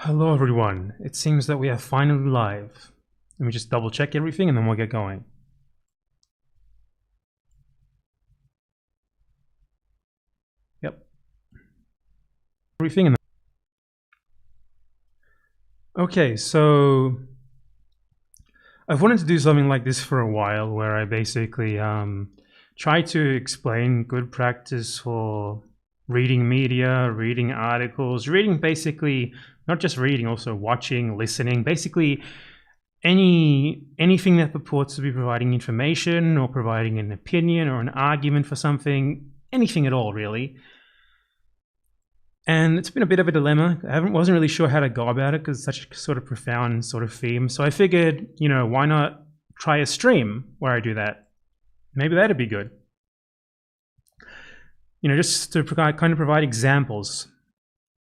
Hello everyone, it seems that we are finally live. Let me just double check everything and then we'll get going. Yep. Everything and then... Okay, so I've wanted to do something like this for a while where I basically try to explain good practice for reading media, reading articles, reading basically, not just reading, also watching, listening, basically anything that purports to be providing information or providing an opinion or an argument for something, anything at all really. And it's been a bit of a dilemma. Wasn't really sure how to go about it because it's such a sort of profound sort of theme. So I figured, why not try a stream where I do that? Maybe that'd be good. Just to kind of provide examples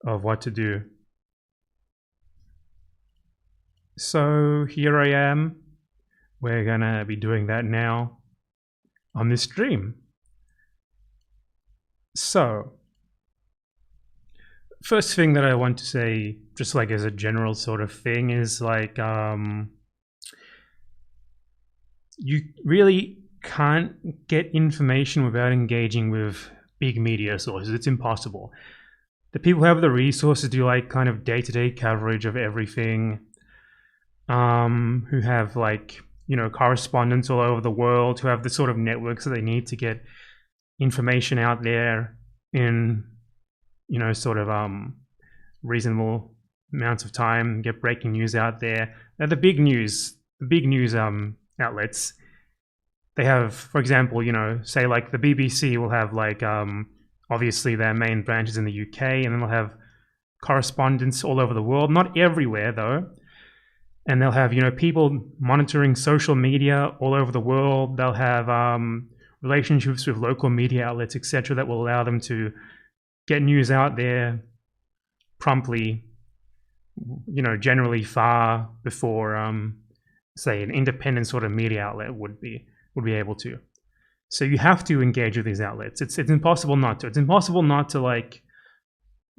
of what to do. So here I am. We're gonna be doing that now on this stream. So first thing that I want to say, just like as a general sort of thing, is like you really can't get information without engaging with big media sources. It's impossible. The people who have the resources do like kind of day-to-day coverage of everything, who have like correspondents all over the world, who have the sort of networks that they need to get information out there in sort of reasonable amounts of time, get breaking news out there. Now the big news outlets, they have, for example, say like the BBC will have like obviously their main branches in the UK, and then they'll have correspondents all over the world, not everywhere though. And they'll have people monitoring social media all over the world. They'll have relationships with local media outlets, etc., that will allow them to get news out there promptly, generally far before say an independent sort of media outlet would be able to. So you have to engage with these outlets. It's impossible not to. It's impossible not to like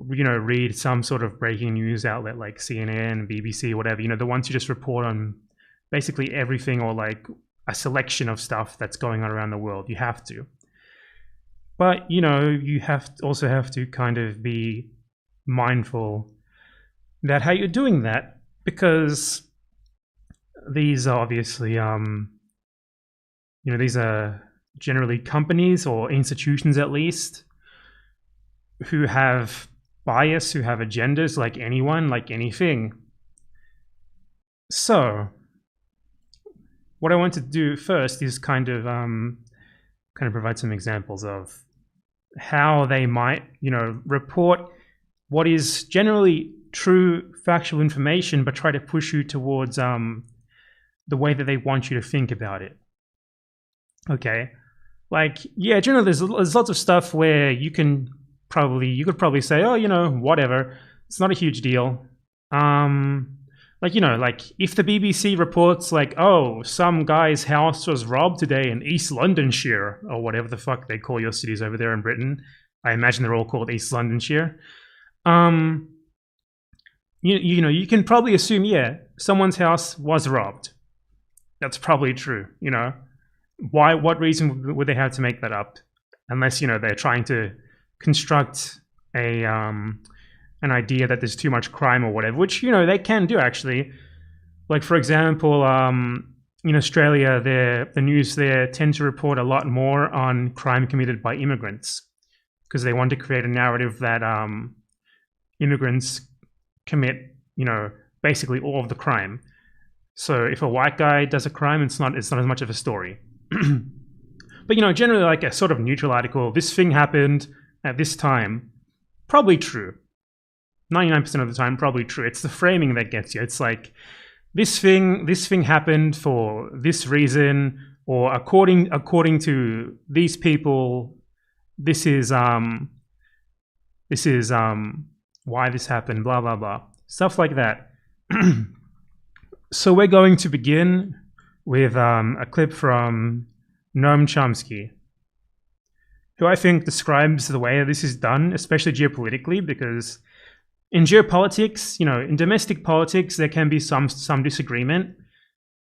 read some sort of breaking news outlet like CNN, BBC, whatever, the ones who just report on basically everything or like a selection of stuff that's going on around the world. You have to. But, you also have to kind of be mindful about how you're doing that, because these are obviously, these are generally companies or institutions at least who have bias, who have agendas, like anyone, like anything. So what I want to do first is kind of provide some examples of how they might, report what is generally true factual information, but try to push you towards the way that they want you to think about it. Okay, like, yeah, generally there's lots of stuff where you could probably say, oh, whatever, it's not a huge deal. Like if the BBC reports like, oh, some guy's house was robbed today in East Londonshire, or whatever the fuck they call your cities over there in Britain. I imagine they're all called East Londonshire. You can probably assume, yeah, someone's house was robbed. That's probably true. What reason would they have to make that up? Unless, they're trying to construct an idea that there's too much crime or whatever, which, they can do actually. Like, for example, in Australia, the news there tend to report a lot more on crime committed by immigrants, because they want to create a narrative that immigrants commit, basically all of the crime. So if a white guy does a crime, it's not as much of a story. But, generally like a sort of neutral article, this thing happened at this time, probably true. 99% of the time, probably true. It's the framing that gets you. It's like, this thing happened for this reason, or according to these people, this is why this happened, blah blah blah, stuff like that. So we're going to begin with a clip from Noam Chomsky, who I think describes the way that this is done, especially geopolitically, because In geopolitics, in domestic politics, there can be some disagreement.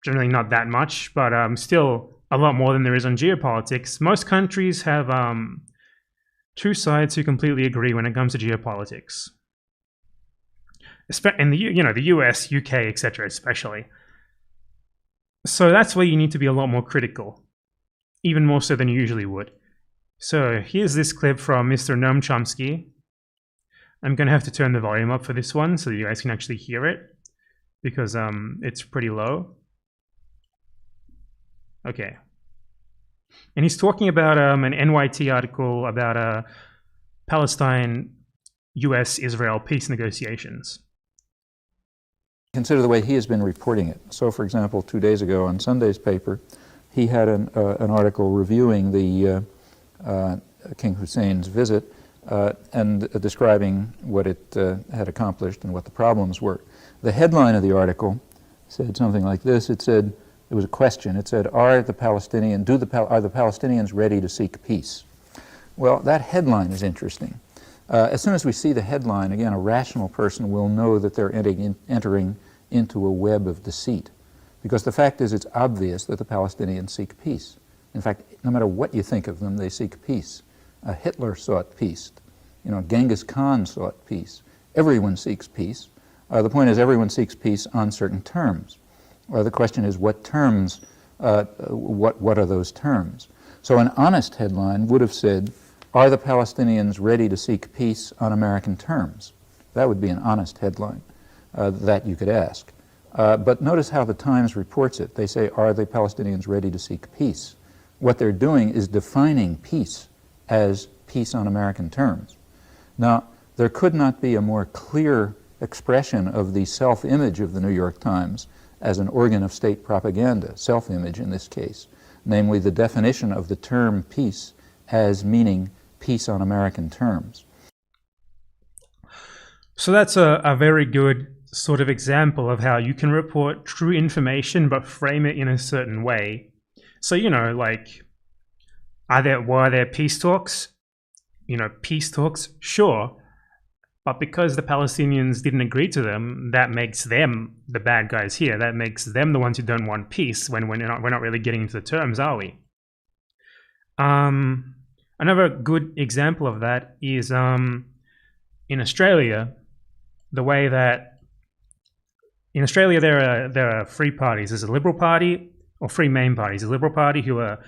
Generally not that much, but still a lot more than there is on geopolitics. Most countries have two sides who completely agree when it comes to geopolitics. In the US, UK, etc., especially. So that's where you need to be a lot more critical, even more so than you usually would. So here's this clip from Mr. Noam Chomsky. I'm going to have to turn the volume up for this one so that you guys can actually hear it, because it's pretty low. Okay. And he's talking about an NYT article about Palestine, US, Israel peace negotiations. Consider the way he has been reporting it. So, for example, 2 days ago on Sunday's paper, he had an article reviewing the King Hussein's visit and describing what it had accomplished and what the problems were. The headline of the article said something like this. It said, it was a question. It said, are the Palestinians ready to seek peace? Well, that headline is interesting. As soon as we see the headline, again, a rational person will know that they're entering into a web of deceit. Because the fact is, it's obvious that the Palestinians seek peace. In fact, no matter what you think of them, they seek peace. Hitler sought peace. Genghis Khan sought peace. Everyone seeks peace. The point is, everyone seeks peace on certain terms. The question is, what terms, what are those terms? So an honest headline would have said, are the Palestinians ready to seek peace on American terms? That would be an honest headline that you could ask. But notice how the Times reports it. They say, are the Palestinians ready to seek peace? What they're doing is defining peace as peace on American terms. Now, there could not be a more clear expression of the self-image of the New York Times as an organ of state propaganda, self-image in this case, namely the definition of the term peace as meaning peace on American terms. So that's a very good sort of example of how you can report true information but frame it in a certain way. So, like, were there peace talks? Peace talks, sure. But because the Palestinians didn't agree to them, that makes them the bad guys here. That makes them the ones who don't want peace when we're not really getting into the terms, are we? Another good example of that is in Australia, the way that in Australia there are three parties. There's a Liberal Party, or three main parties. The Liberal Party, who are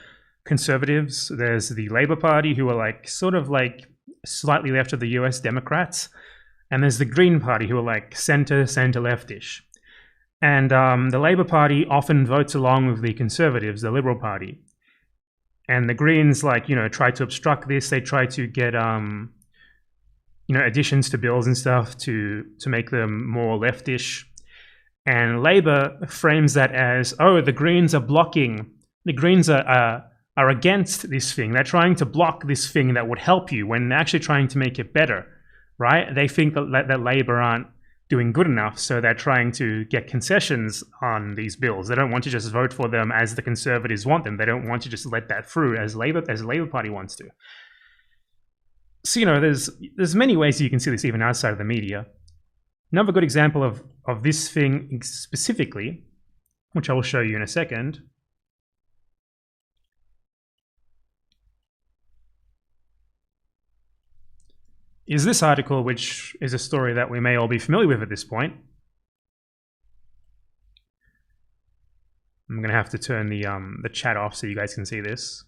conservatives. There's the Labor Party, who are sort of slightly left of the US Democrats. And there's the Green Party, who are center leftish. And the Labor Party often votes along with the Conservatives, the Liberal Party. And the Greens, try to obstruct this. They try to get, additions to bills and stuff to make them more leftish. And Labor frames that as, oh, the Greens are blocking. The Greens are against this thing. They're trying to block this thing that would help you when they're actually trying to make it better, right? They think that Labor aren't doing good enough, so they're trying to get concessions on these bills. They don't want to just vote for them as the Conservatives want them. They don't want to just let that through as the Labor Party wants to. So, there's many ways you can see this even outside of the media. Another good example of this thing specifically, which I will show you in a second, is this article, which is a story that we may all be familiar with at this point. I'm going to have to turn the chat off so you guys can see this.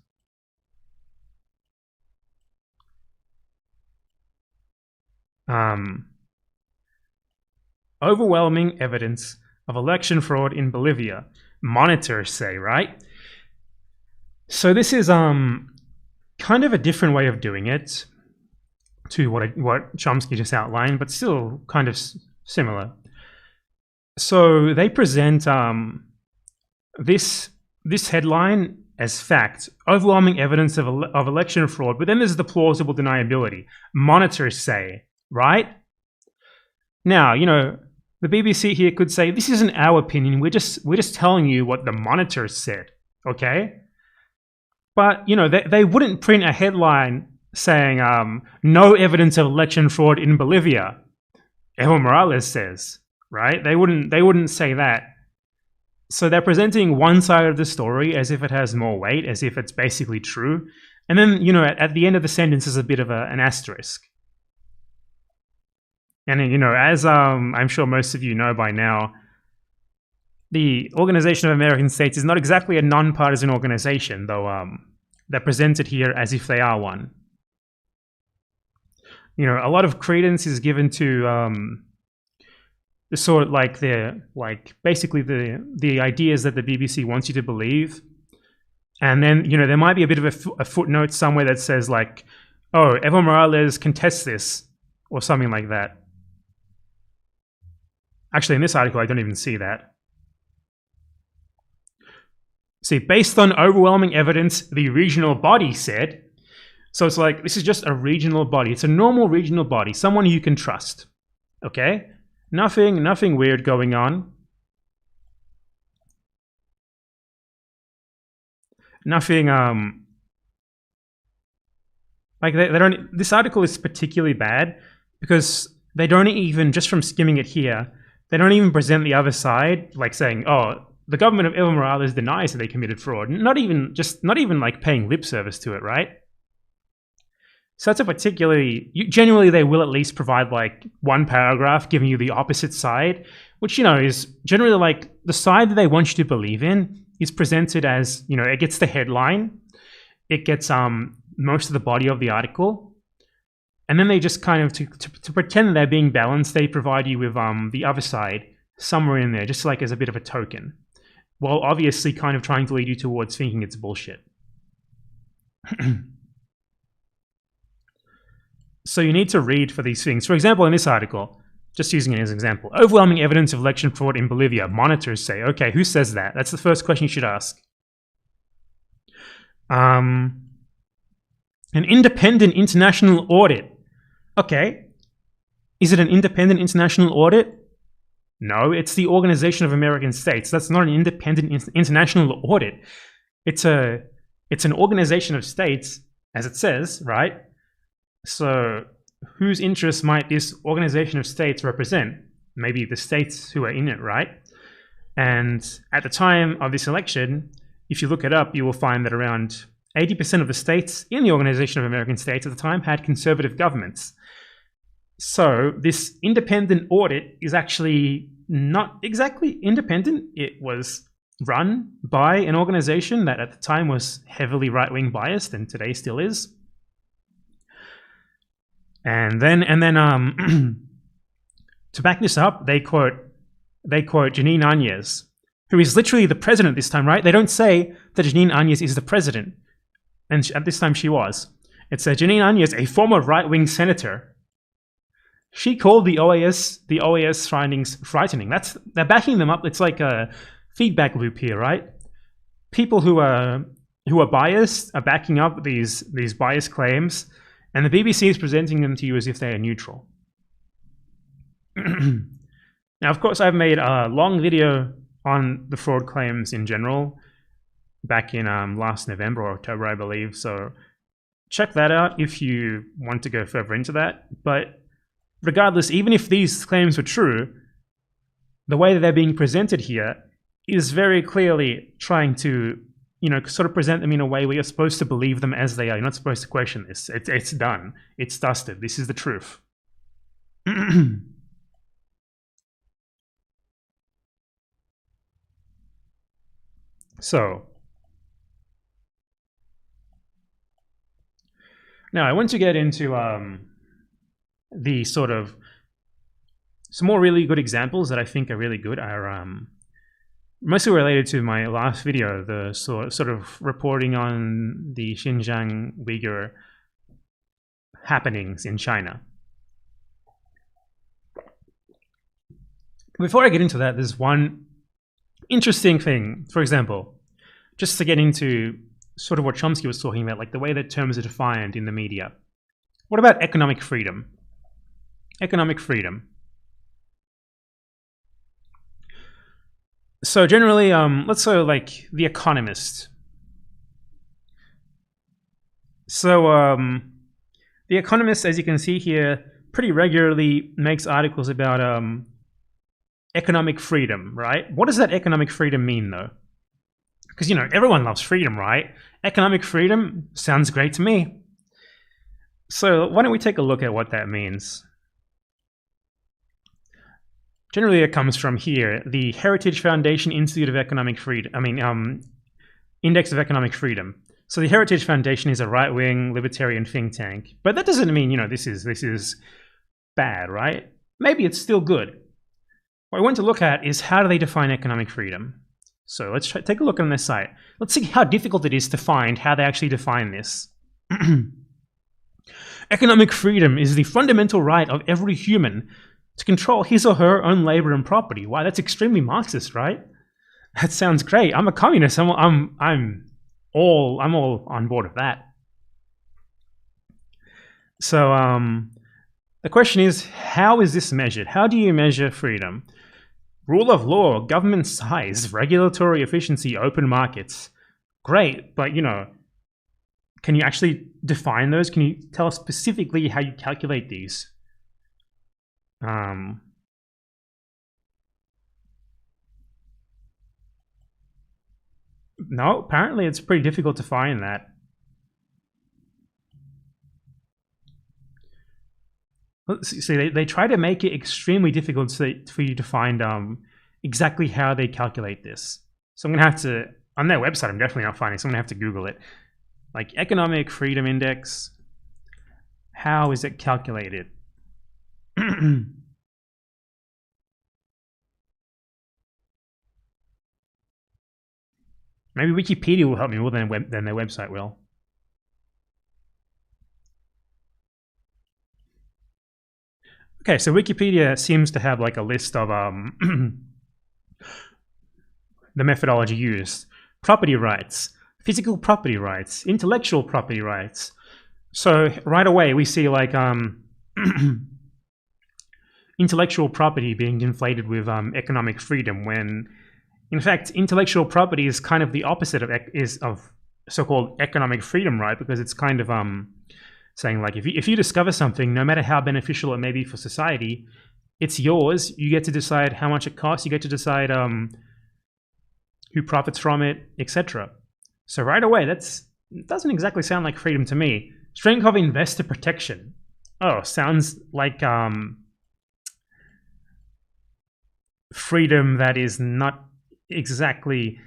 Overwhelming evidence of election fraud in Bolivia, monitors say, right? So this is kind of a different way of doing it to what Chomsky just outlined, but still kind of similar. So they present this headline as fact, overwhelming evidence of election fraud, but then there's the plausible deniability. Monitors say, right? Now, the BBC here could say, this isn't our opinion, we're just telling you what the monitors said, okay? But, they wouldn't print a headline saying, no evidence of election fraud in Bolivia. Evo Morales says, right? They wouldn't say that. So they're presenting one side of the story as if it has more weight, as if it's basically true. And then, you know, at the end of the sentence is a bit of an asterisk. And, you know, as I'm sure most of you know by now, the Organization of American States is not exactly a nonpartisan organization, though they're presented here as if they are one. You know, a lot of credence is given to the sort of basically the ideas that the BBC wants you to believe. And then, you know, there might be a bit of a footnote somewhere that says like, oh, Evo Morales contests this, or something like that. Actually, in this article, I don't even see that. See, based on overwhelming evidence, the regional body said. So it's like, this is just a regional body. It's a normal regional body, someone you can trust. Okay? Nothing weird going on. Nothing, like they don't, this article is particularly bad because they don't even, just from skimming it here, they don't even present the other side, like saying, oh, the government of Evo Morales denies that they committed fraud. Not even like paying lip service to it, right? So that's a particularly, generally they will at least provide like one paragraph giving you the opposite side, which, you know, is generally like the side that they want you to believe in is presented as, you know, it gets the headline, it gets most of the body of the article, and then they just kind of, to pretend they're being balanced, they provide you with the other side somewhere in there, just like as a bit of a token, while obviously kind of trying to lead you towards thinking it's bullshit. So you need to read for these things. For example, in this article, just using it as an example, overwhelming evidence of election fraud in Bolivia. Monitors say, okay, who says that? That's the first question you should ask. An independent international audit. Okay. Is it an independent international audit? No, it's the Organization of American States. That's not an independent international audit. It's an organization of states, as it says, right? So whose interests might this organization of states represent? Maybe the states who are in it, right? And at the time of this election, if you look it up, you will find that around 80% of the states in the Organization of American States at the time had conservative governments. So this independent audit is actually not exactly independent. It was run by an organization that at the time was heavily right-wing biased and today still is. And then to back this up, they quote Janine Áñez, who is literally the president this time, right? They don't say that Janine Áñez is the president, and at this time she was. It's Janine Áñez, a former right-wing senator. She called the OAS findings frightening. They're backing them up. It's like a feedback loop here, right? People who are biased are backing up these biased claims. And the BBC is presenting them to you as if they are neutral. Now, of course, I've made a long video on the fraud claims in general back in last November or October, I believe. So check that out if you want to go further into that. But regardless, even if these claims were true, the way that they're being presented here is very clearly trying to, you know, sort of present them in a way where you're supposed to believe them as they are. You're not supposed to question this. It's done. It's dusted. This is the truth. So, now I want to get into the sort of some more really good examples that I think are really good are mostly related to my last video, the sort of reporting on the Xinjiang Uyghur happenings in China. Before I get into that, there's one interesting thing. For example, just to get into sort of what Chomsky was talking about, like the way that terms are defined in the media. What about economic freedom? Economic freedom. So generally, let's say like The Economist. So The Economist, as you can see here, pretty regularly makes articles about economic freedom, right? What does that economic freedom mean, though? Because, everyone loves freedom, right? Economic freedom sounds great to me. So why don't we take a look at what that means? Generally, it comes from here, the Heritage Foundation Institute of Economic Freedom. Index of Economic Freedom. So the Heritage Foundation is a right-wing libertarian think tank, but that doesn't mean this is bad, right? Maybe it's still good. What I want to look at is how do they define economic freedom. So let's take a look on their site. Let's see how difficult it is to find how they actually define this. Economic freedom is the fundamental right of every human to control his or her own labor and property. Wow, that's extremely Marxist, right? That sounds great. I'm a communist. I'm all on board with that. So the question is, how is this measured? How do you measure freedom? Rule of law, government size, regulatory efficiency, open markets. Great, but can you actually define those? Can you tell us specifically how you calculate these? No, apparently it's pretty difficult to find that. See, they try to make it extremely difficult for you to find exactly how they calculate this. So I'm going to have to, on their website, I'm definitely not finding, so I'm going to have to Google it. Like Economic Freedom Index, how is it calculated? Maybe Wikipedia will help me more than their website will. Okay, so Wikipedia seems to have like a list of the methodology used. Property rights, physical property rights, intellectual property rights. So right away we see like intellectual property being inflated with economic freedom, when in fact intellectual property is kind of the opposite of so-called economic freedom, right? Because it's kind of saying like if you discover something, no matter how beneficial it may be for society, it's yours. You get to decide how much it costs. You get to decide who profits from it, etc. So right away, that doesn't exactly sound like freedom to me. Strength of investor protection. Oh, sounds like freedom that is not exactly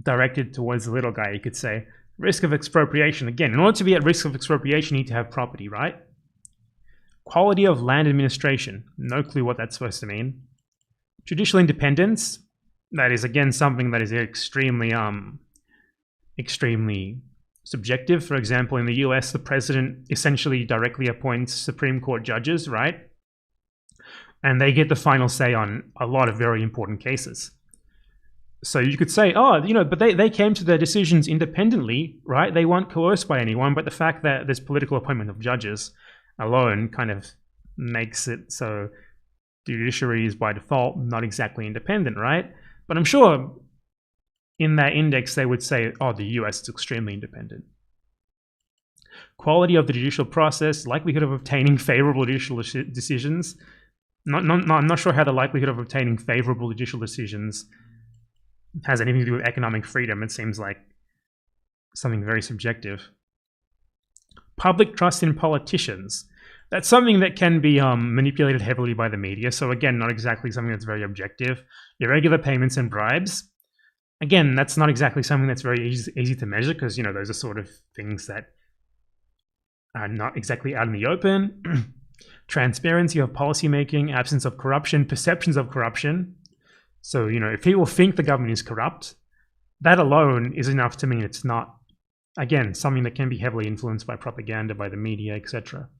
directed towards the little guy, you could say. Risk of expropriation. Again, in order to be at risk of expropriation, you need to have property, right? Quality of land administration. No clue what that's supposed to mean. Judicial independence. That is, again, something that is extremely subjective. For example, in the US, the president essentially directly appoints Supreme Court judges, right? And they get the final say on a lot of very important cases. So you could say, oh, but they came to their decisions independently, right? They weren't coerced by anyone, but the fact that there's political appointment of judges alone kind of makes it so the judiciary is by default not exactly independent, right? But I'm sure in that index they would say, oh, the US is extremely independent. Quality of the judicial process, likelihood of obtaining favorable judicial decisions. I'm not sure how the likelihood of obtaining favorable judicial decisions has anything to do with economic freedom. It seems like something very subjective. Public trust in politicians. That's something that can be manipulated heavily by the media. So again, not exactly something that's very objective. Irregular payments and bribes. Again, that's not exactly something that's very easy to measure, because those are sort of things that are not exactly out in the open. Transparency of policymaking, absence of corruption, perceptions of corruption. So, if people think the government is corrupt, that alone is enough to mean it's not, again, something that can be heavily influenced by propaganda, by the media, etc.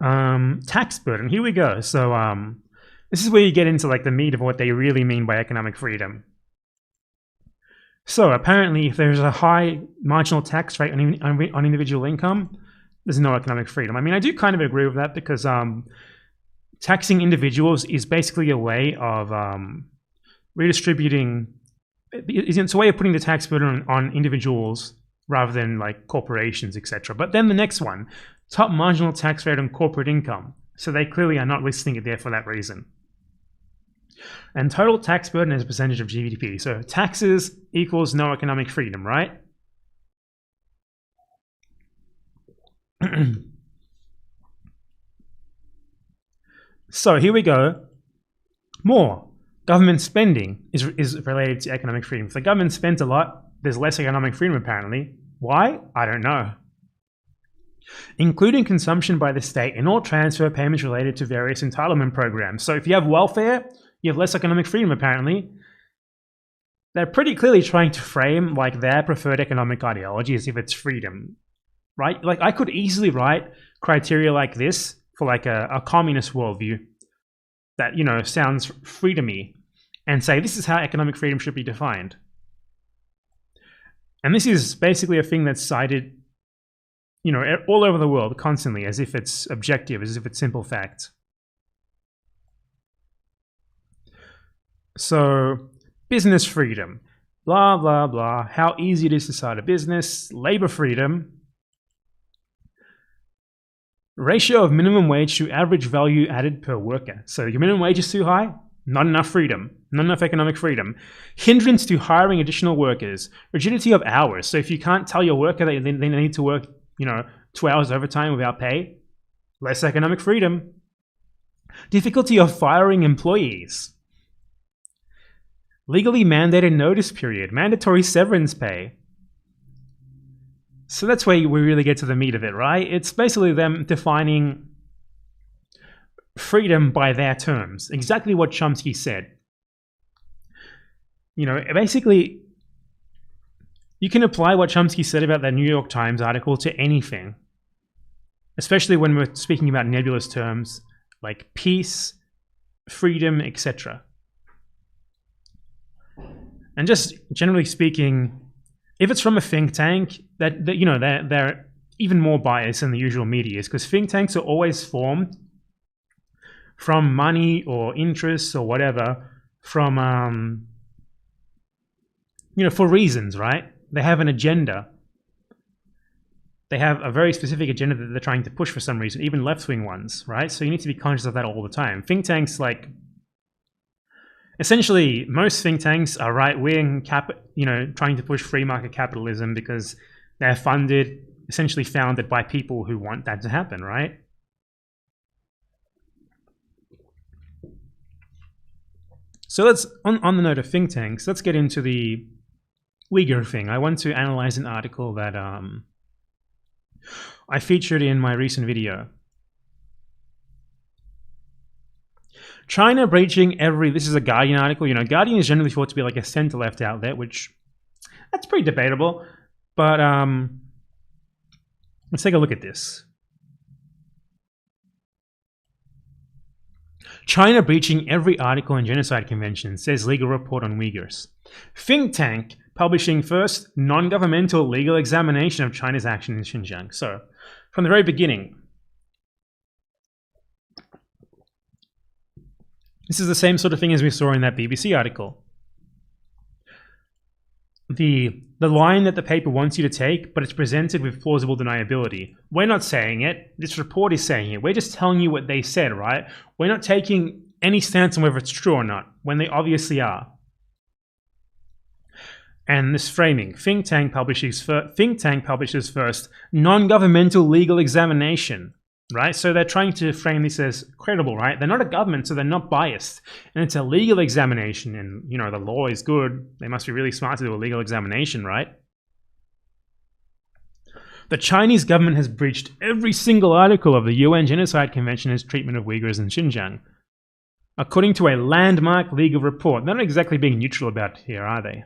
Tax burden. Here we go. So this is where you get into like the meat of what they really mean by economic freedom. So apparently, if there's a high marginal tax rate on individual income, there's no economic freedom. I mean, I do kind of agree with that, because taxing individuals is basically a way of redistributing. It's a way of putting the tax burden on individuals rather than like corporations, etc. But then the next one, top marginal tax rate on corporate income. So they clearly are not listing it there for that reason. And total tax burden as a percentage of GDP. So taxes equals no economic freedom, right? So here we go. More. Government spending is related to economic freedom. If the government spends a lot, there's less economic freedom apparently. Why? I don't know. Including consumption by the state and all transfer payments related to various entitlement programs. So if you have welfare, you have less economic freedom apparently. They're pretty clearly trying to frame like their preferred economic ideology as if it's freedom, right? Like I could easily write criteria like this for like a communist worldview that, you know, sounds freedomy and say this is how economic freedom should be defined. And this is basically a thing that's cited, you know, all over the world constantly as if it's objective, as if it's simple fact. So, business freedom, blah, blah, blah, how easy it is to start a business, labor freedom, ratio of minimum wage to average value added per worker. So your minimum wage is too high, not enough freedom, not enough economic freedom. Hindrance to hiring additional workers, rigidity of hours. So if you can't tell your worker that they need to work, you know, 2 hours overtime without pay, less economic freedom. Difficulty of firing employees. Legally mandated notice period, mandatory severance pay. So that's where we really get to the meat of it, right? It's basically them defining freedom by their terms. Exactly what Chomsky said. You know, basically, you can apply what Chomsky said about that New York Times article to anything. Especially when we're speaking about nebulous terms like peace, freedom, etc. And just generally speaking, if it's from a think tank, that you know, they're even more biased than the usual media is, because think tanks are always formed from money or interests or whatever, from you know, for reasons, right? They have an agenda. They have a very specific agenda that they're trying to push for some reason, even left-wing ones, right? So you need to be conscious of that all the time. Think tanks, like, essentially, most think tanks are right-wing, you know, trying to push free market capitalism because they're funded, essentially founded by people who want that to happen, right? So let's, on the note of think tanks, let's get into the Uyghur thing. I want to analyze an article that I featured in my recent video. China breaching this is a Guardian article. You know, Guardian is generally thought to be like a center-left outlet, which that's pretty debatable. But let's take a look at this. China breaching every article in Genocide Convention, says legal report on Uyghurs. Think tank publishing first non-governmental legal examination of China's action in Xinjiang. So, from the very beginning, this is the same sort of thing as we saw in that BBC article. The line that the paper wants you to take, but it's presented with plausible deniability. We're not saying it. This report is saying it. We're just telling you what they said, right? We're not taking any stance on whether it's true or not, when they obviously are. And this framing, think tank publishes first non-governmental legal examination. Right? So they're trying to frame this as credible, right? They're not a government, so they're not biased. And it's a legal examination, and, you know, the law is good. They must be really smart to do a legal examination, right? The Chinese government has breached every single article of the UN Genocide Convention's treatment of Uyghurs in Xinjiang. According to a landmark legal report. They're not exactly being neutral about it here, are they?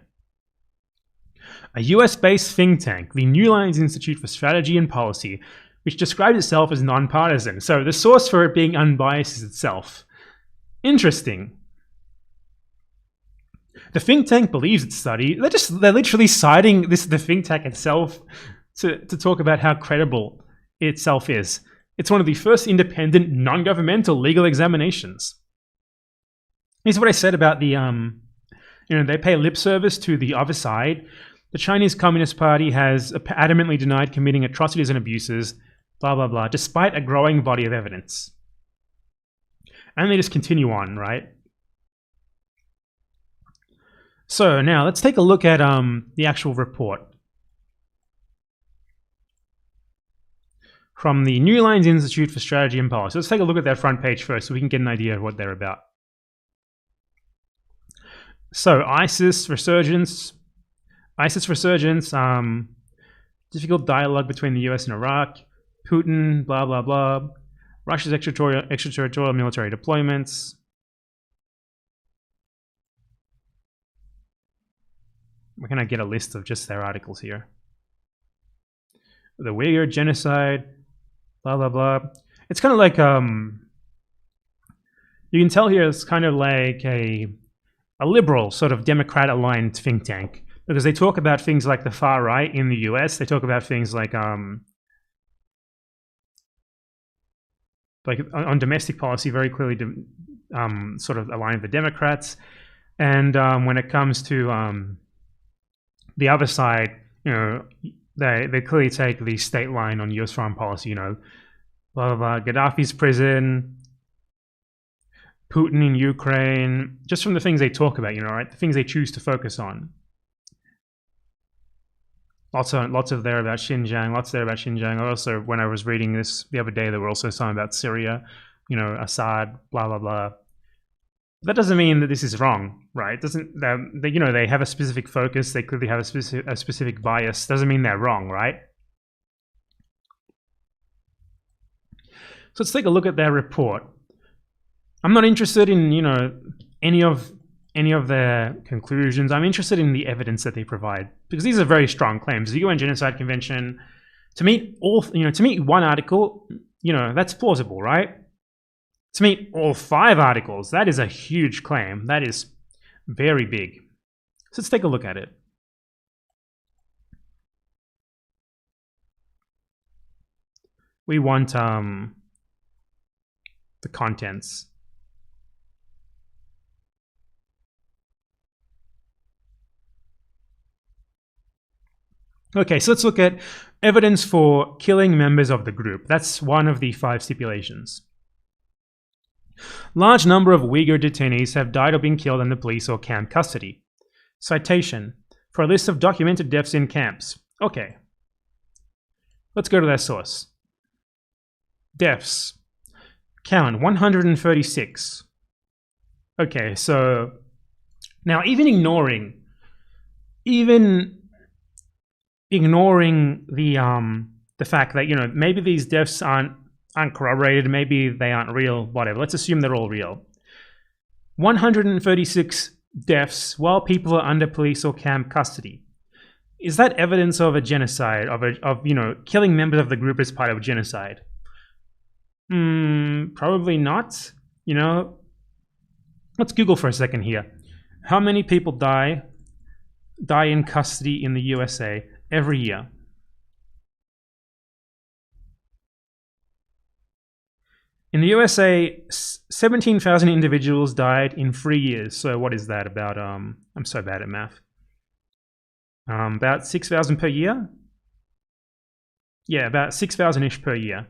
A US-based think tank, the New Lines Institute for Strategy and Policy, which describes itself as non-partisan. So the source for it being unbiased is itself. Interesting. The think tank believes its study. They're literally citing the think tank itself to talk about how credible it itself is. It's one of the first independent, non-governmental legal examinations. Here's what I said about the, you know, they pay lip service to the other side. The Chinese Communist Party has adamantly denied committing atrocities and abuses, blah, blah, blah, despite a growing body of evidence. And they just continue on, right? So now let's take a look at the actual report from the New Lines Institute for Strategy and Policy. Let's take a look at their front page first so we can get an idea of what they're about. So ISIS resurgence, difficult dialogue between the US and Iraq, Putin, blah, blah, blah, Russia's extraterritorial military deployments. We're going to get a list of just their articles here. The Uyghur genocide, blah, blah, blah. It's kind of like, you can tell here it's kind of like a liberal sort of Democrat-aligned think tank, because they talk about things like the far right in the US. They talk about things like on domestic policy, very clearly sort of aligned with the Democrats. And when it comes to the other side, you know, they clearly take the state line on US foreign policy, you know, blah, blah, blah, Gaddafi's prison, Putin in Ukraine, just from the things they talk about, you know, right? The things they choose to focus on. Lots of there about Xinjiang, Also, when I was reading this the other day, there were also some about Syria, you know, Assad, blah, blah, blah. That doesn't mean that this is wrong, right? You know, they have a specific focus. They clearly have a specific bias. Doesn't mean they're wrong, right? So let's take a look at their report. I'm not interested in, you know, any of their conclusions. I'm interested in the evidence that they provide, because these are very strong claims. The UN Genocide Convention, to meet one article, you know, that's plausible, right? To meet all 5 articles, that is a huge claim. That is very big. So let's take a look at it. We want the contents. Okay, so let's look at evidence for killing members of the group. That's one of the 5 stipulations. Large number of Uyghur detainees have died or been killed under police or camp custody. Citation: for a list of documented deaths in camps. Okay. Let's go to their source. Deaths. Count 136. Okay, so now even ignoring the fact that, you know, maybe these deaths aren't corroborated, maybe they aren't real, whatever. Let's assume they're all real. 136 deaths while people are under police or camp custody. Is that evidence of a genocide, of you know, killing members of the group as part of a genocide? Probably not. You know, let's Google for a second here. How many people die in custody in the USA every year? In the USA, 17,000 individuals died in 3 years. So what is that about? I'm so bad at math. About 6,000 per year? Yeah, about 6,000-ish per year.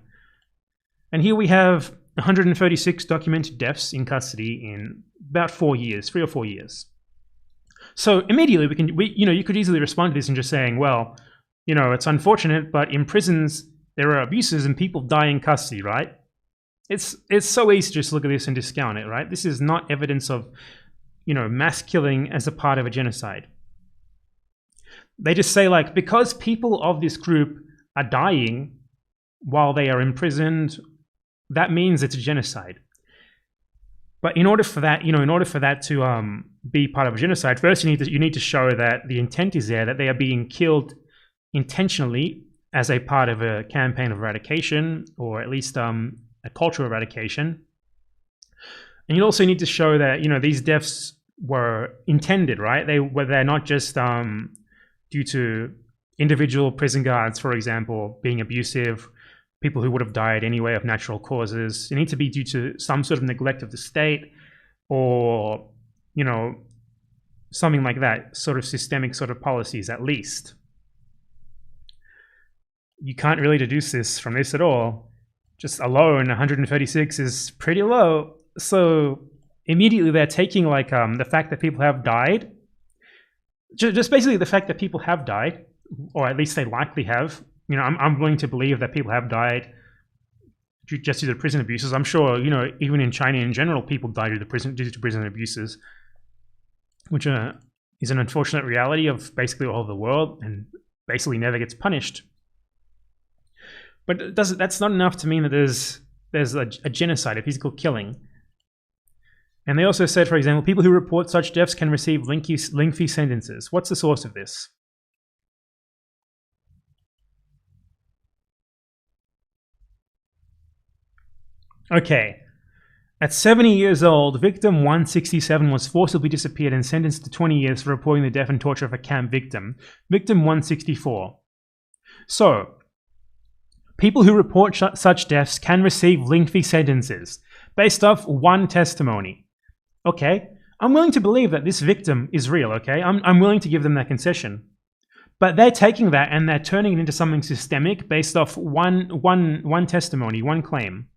And here we have 136 documented deaths in custody in about 4 years, 3 or 4 years. So immediately you could easily respond to this and just saying, well, you know, it's unfortunate, but in prisons there are abuses and people die in custody, right? It's so easy to just look at this and discount it, right? This is not evidence of, you know, mass killing as a part of a genocide. They just say, like, because people of this group are dying while they are imprisoned, that means it's a genocide. But in order for that, you know, to be part of a genocide, first you need to show that the intent is there, that they are being killed intentionally as a part of a campaign of eradication, or at least a cultural eradication. And you also need to show that, you know, these deaths were intended, right? They're not just due to individual prison guards, for example, being abusive, people who would have died anyway of natural causes. It needs to be due to some sort of neglect of the state, or, you know, something like that, sort of systemic sort of policies at least. You can't really deduce this from this at all. Just alone, 136 is pretty low. So immediately they're taking like the fact that people have died, just basically the fact that people have died, or at least they likely have. You know, I'm willing to believe that people have died just due to prison abuses. I'm sure, you know, even in China in general, people die due to prison abuses, which is an unfortunate reality of basically all of the world and basically never gets punished. But that's not enough to mean that there's a genocide, a physical killing. And they also said, for example, people who report such deaths can receive lengthy sentences. What's the source of this? Okay. At 70 years old, victim 167 was forcibly disappeared and sentenced to 20 years for reporting the death and torture of a camp victim. Victim 164. So, people who report such deaths can receive lengthy sentences based off one testimony. Okay, I'm willing to believe that this victim is real, okay? I'm willing to give them that concession. But they're taking that and they're turning it into something systemic based off one testimony, one claim.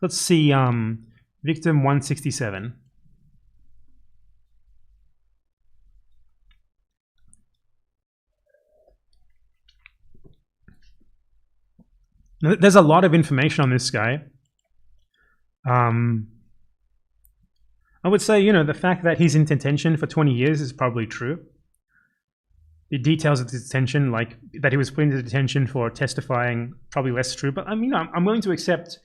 Let's see, victim 167. Now, there's a lot of information on this guy. I would say, you know, the fact that he's in detention for 20 years is probably true. The details of the detention, like that he was put into detention for testifying, probably less true. But I mean, I'm willing to accept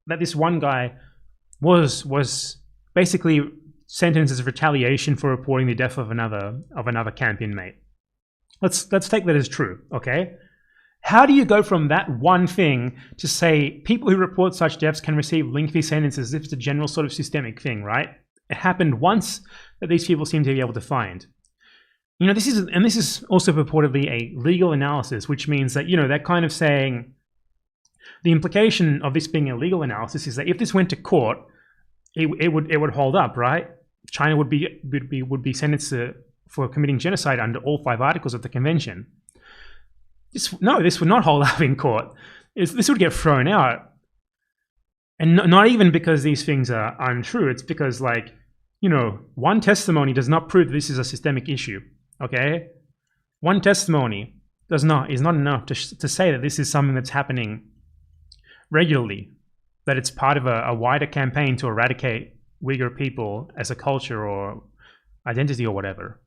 that this one guy was basically sentenced as retaliation for reporting the death of another camp inmate. Let's take that as true, okay? How do you go from that one thing to say people who report such deaths can receive lengthy sentences if it's a general sort of systemic thing, right? It happened once that these people seem to be able to find. You know, this is also purportedly a legal analysis, which means that, you know, they're kind of saying the implication of this being a legal analysis is that if this went to court, it would hold up, right? China would be sentenced for committing genocide under all 5 articles of the convention. This would not hold up in court. This would get thrown out. And not even because these things are untrue. It's because, like, you know, one testimony does not prove this is a systemic issue, okay? One testimony is not enough to say that this is something that's happening regularly, that it's part of a wider campaign to eradicate Uyghur people as a culture or identity or whatever.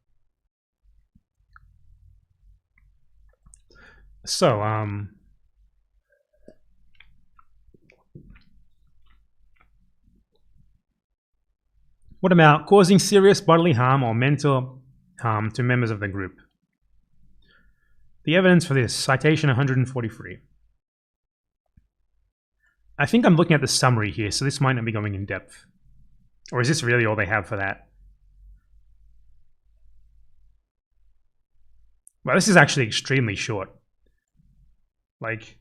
So, what about causing serious bodily harm or mental harm to members of the group? The evidence for this, citation 143. I think I'm looking at the summary here, so this might not be going in depth. Or is this really all they have for that? Well, this is actually extremely short. Like,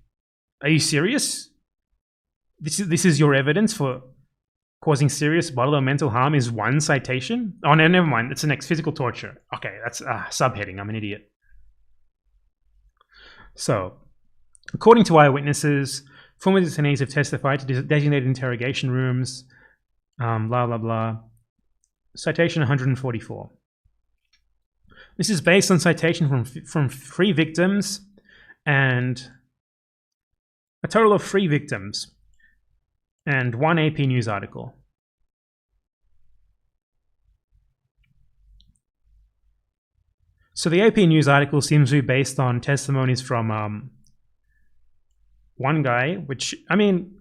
are you serious? This is your evidence for causing serious bodily or mental harm is one citation? Oh, no, never mind. It's the next, physical torture. Okay, that's subheading. I'm an idiot. So, according to eyewitnesses, former detainees have testified to designated interrogation rooms, blah, blah, blah. Citation 144. This is based on citation from 3 victims and a total of 3 victims and 1 AP News article. So the AP News article seems to be based on testimonies from one guy, which, I mean,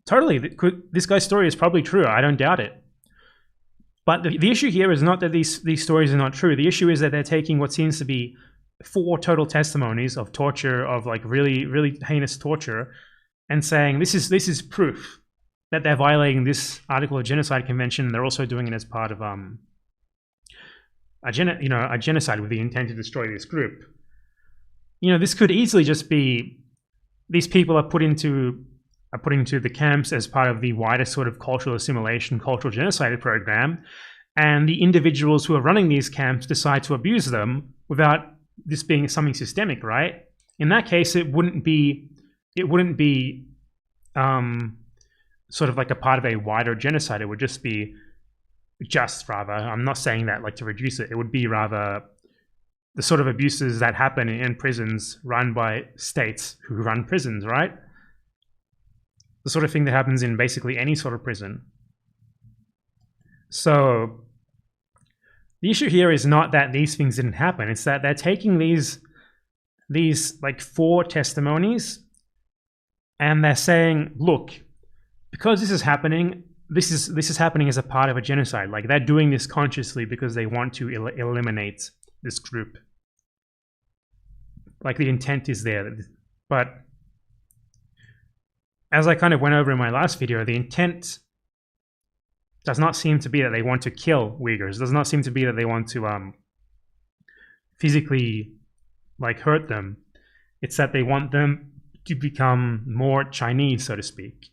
totally, this guy's story is probably true. I don't doubt it. But the issue here is not that these stories are not true. The issue is that they're taking what seems to be 4 total testimonies of torture, of like really, really heinous torture, and saying this is proof that they're violating this article of genocide convention. They're also doing it as part of a genocide with the intent to destroy this group. You know, this could easily just be these people are put into the camps as part of the wider sort of cultural assimilation, cultural genocide program, and the individuals who are running these camps decide to abuse them without this being something systemic, right? In that case, it wouldn't be sort of like a part of a wider genocide. It would just be rather. I'm not saying that like to reduce it. It would be rather the sort of abuses that happen in prisons run by states who run prisons, right? The sort of thing that happens in basically any sort of prison. So the issue here is not that these things didn't happen. It's that they're taking these like 4 testimonies and they're saying, look, because this is happening, this is happening as a part of a genocide. Like, they're doing this consciously because they want to eliminate this group. Like, the intent is there. But as I kind of went over in my last video, the intent does not seem to be that they want to kill Uyghurs. It does not seem to be that they want to physically like hurt them. It's that they want them to become more Chinese, so to speak.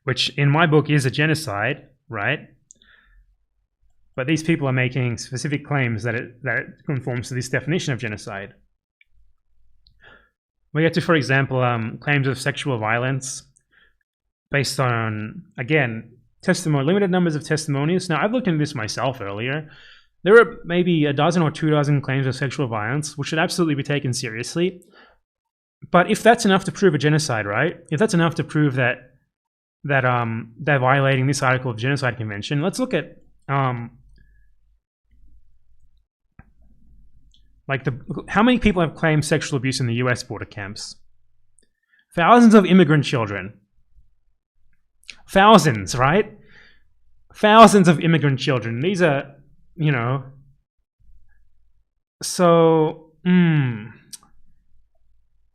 Which in my book is a genocide, right? But these people are making specific claims that it conforms to this definition of genocide. We get to, for example, claims of sexual violence based on, again, limited numbers of testimonies. Now, I've looked into this myself earlier. There are maybe a dozen or 2 dozen claims of sexual violence, which should absolutely be taken seriously. But if that's enough to prove a genocide, right? If that's enough to prove that they're violating this article of Genocide Convention, let's look at how many people have claimed sexual abuse in the US border camps? Thousands of immigrant children. Thousands, right? Thousands of immigrant children. These are, you know, so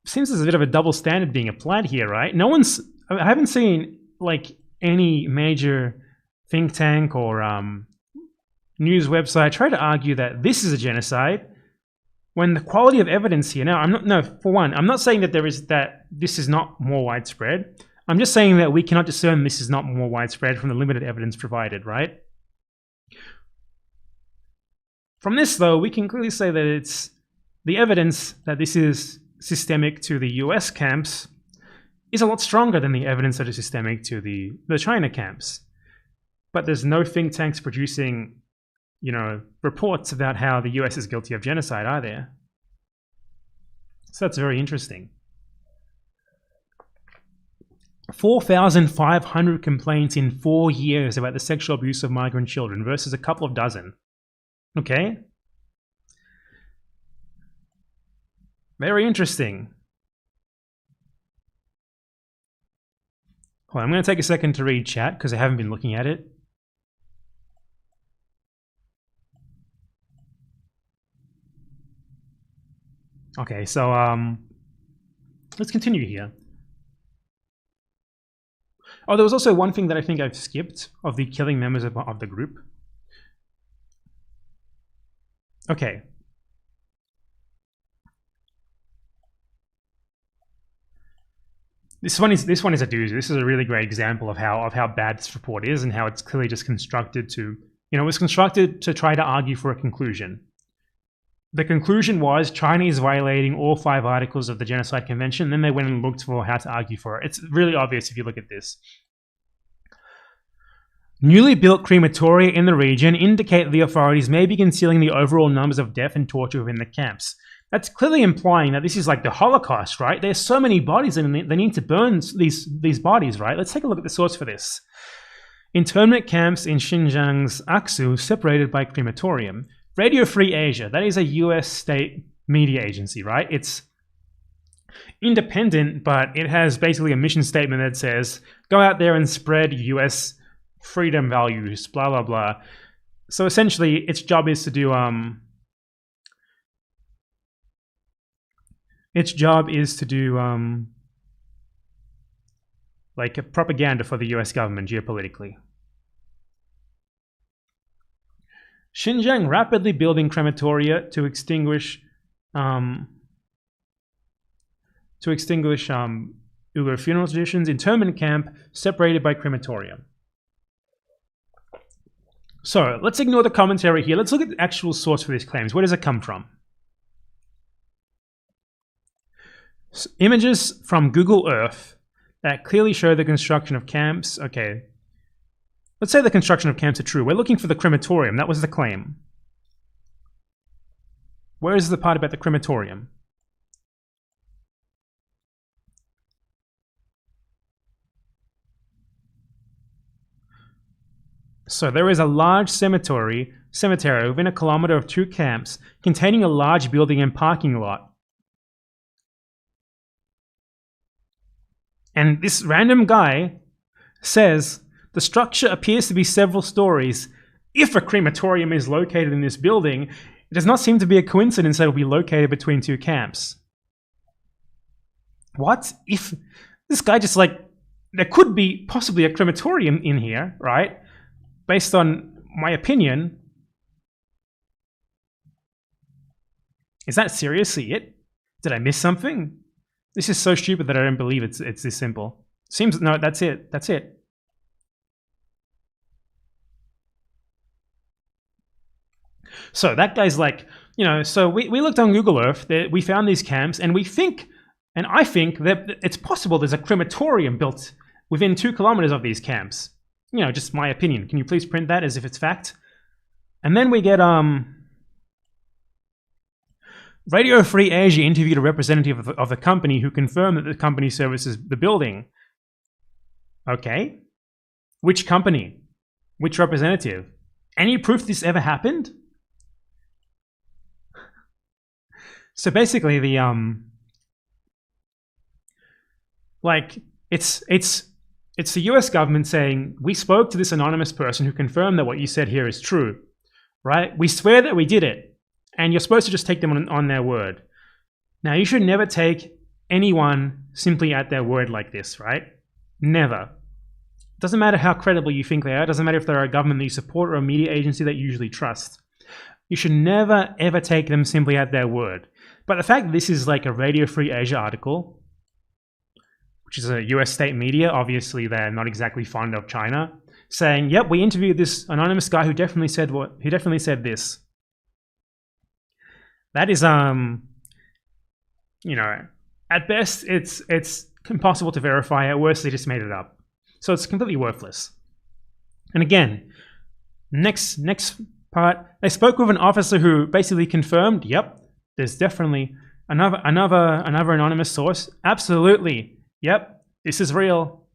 seems there's a bit of a double standard being applied here, right? I haven't seen like any major think tank or news website try to argue that this is a genocide when the quality of evidence here. Now, I'm not saying that this is not more widespread. I'm just saying that we cannot discern this is not more widespread from the limited evidence provided, right? From this, though, we can clearly say that it's the evidence that this is systemic to the US camps is a lot stronger than the evidence that is systemic to the China camps. But there's no think tanks producing, you know, reports about how the US is guilty of genocide, are there? So that's very interesting. 4,500 complaints in 4 years about the sexual abuse of migrant children versus a couple of dozen. Okay? Very interesting. Hold on, I'm going to take a second to read chat because I haven't been looking at it. Okay, so let's continue here. Oh, there was also one thing that I think I've skipped of the killing members of the group. Okay. This one is a doozy. This is a really great example of how bad this report is and how it's clearly just constructed to, you know, it was constructed to try to argue for a conclusion. The conclusion was China is violating all 5 articles of the Genocide Convention. Then they went and looked for how to argue for it. It's really obvious if you look at this. Newly built crematoria in the region indicate that the authorities may be concealing the overall numbers of death and torture within the camps. That's clearly implying that this is like the Holocaust, right? There's so many bodies and they need to burn these bodies, right? Let's take a look at the source for this. Internment camps in Xinjiang's Aksu separated by crematorium. Radio Free Asia, that is a US state media agency, right? It's independent, but it has basically a mission statement that says, go out there and spread US freedom values, blah, blah, blah. So essentially, its job is to do, like a propaganda for the US government geopolitically. Xinjiang rapidly building crematoria to extinguish Uyghur funeral traditions. Internment camp separated by crematorium. So let's ignore the commentary here. Let's look at the actual source for these claims. Where does it come from? So, images from Google Earth that clearly show the construction of camps. Okay. Let's say the construction of camps are true. We're looking for the crematorium. That was the claim. Where is the part about the crematorium? So there is a large cemetery within 1 kilometer of 2 camps containing a large building and parking lot. And this random guy says the structure appears to be several stories. If a crematorium is located in this building, it does not seem to be a coincidence that it will be located between 2 camps. What? If this guy just like, there could be possibly a crematorium in here, right? Based on my opinion. Is that seriously it? Did I miss something? This is so stupid that I don't believe it's this simple. Seems, no, that's it. That's it. So that guy's like, you know, so we looked on Google Earth, we found these camps, and we think, and I think that it's possible there's a crematorium built within 2 kilometers of these camps. You know, just my opinion. Can you please print that as if it's fact? And then we get, Radio Free Asia interviewed a representative of the company who confirmed that the company services the building. Okay. Which company? Which representative? Any proof this ever happened? So basically the, like, it's the US government saying, we spoke to this anonymous person who confirmed that what you said here is true, right? We swear that we did it, and you're supposed to just take them on their word. Now, you should never take anyone simply at their word like this, right? Never. Doesn't matter how credible you think they are, doesn't matter if they're a government that you support or a media agency that you usually trust. You should never, ever take them simply at their word. But the fact that this is like a Radio Free Asia article, which is a US state media, obviously they're not exactly fond of China, saying, yep, we interviewed this anonymous guy who definitely said this. That is, you know, at best it's impossible to verify, at worst they just made it up. So it's completely worthless. And again, next part, they spoke with an officer who basically confirmed, yep, there's definitely another anonymous source. Absolutely. Yep, this is real.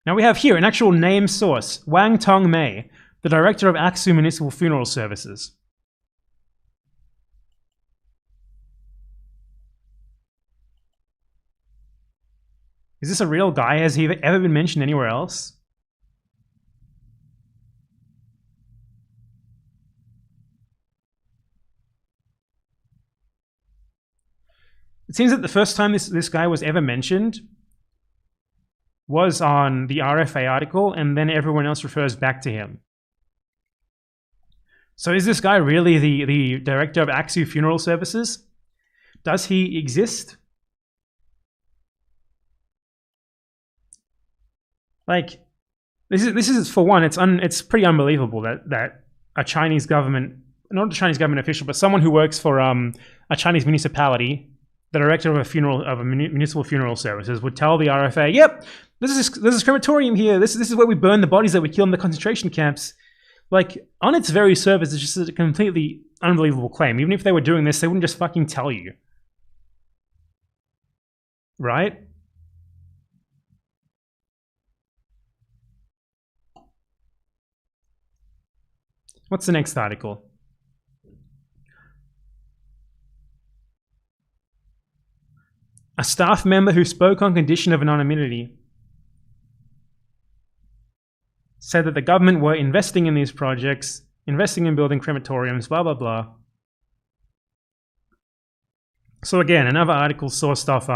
Now we have here an actual name source, Wang Tong Mei, the director of Aksu Municipal Funeral Services. Is this a real guy? Has he ever been mentioned anywhere else? It seems that the first time this guy was ever mentioned was on the RFA article, and then everyone else refers back to him. So is this guy really the director of Aksu Funeral Services? Does he exist? Like, this is for one, it's pretty unbelievable that a Chinese government, not a Chinese government official, but someone who works for a Chinese municipality, the director of a municipal funeral services, would tell the RFA, "Yep, there's a crematorium here. This is where we burn the bodies that we kill in the concentration camps." Like, on its very surface, it's just a completely unbelievable claim. Even if they were doing this, they wouldn't just fucking tell you, right? What's the next article? A staff member who spoke on condition of anonymity said that the government were investing in these projects, investing in building crematoriums, blah, blah, blah. So again, another article sourced off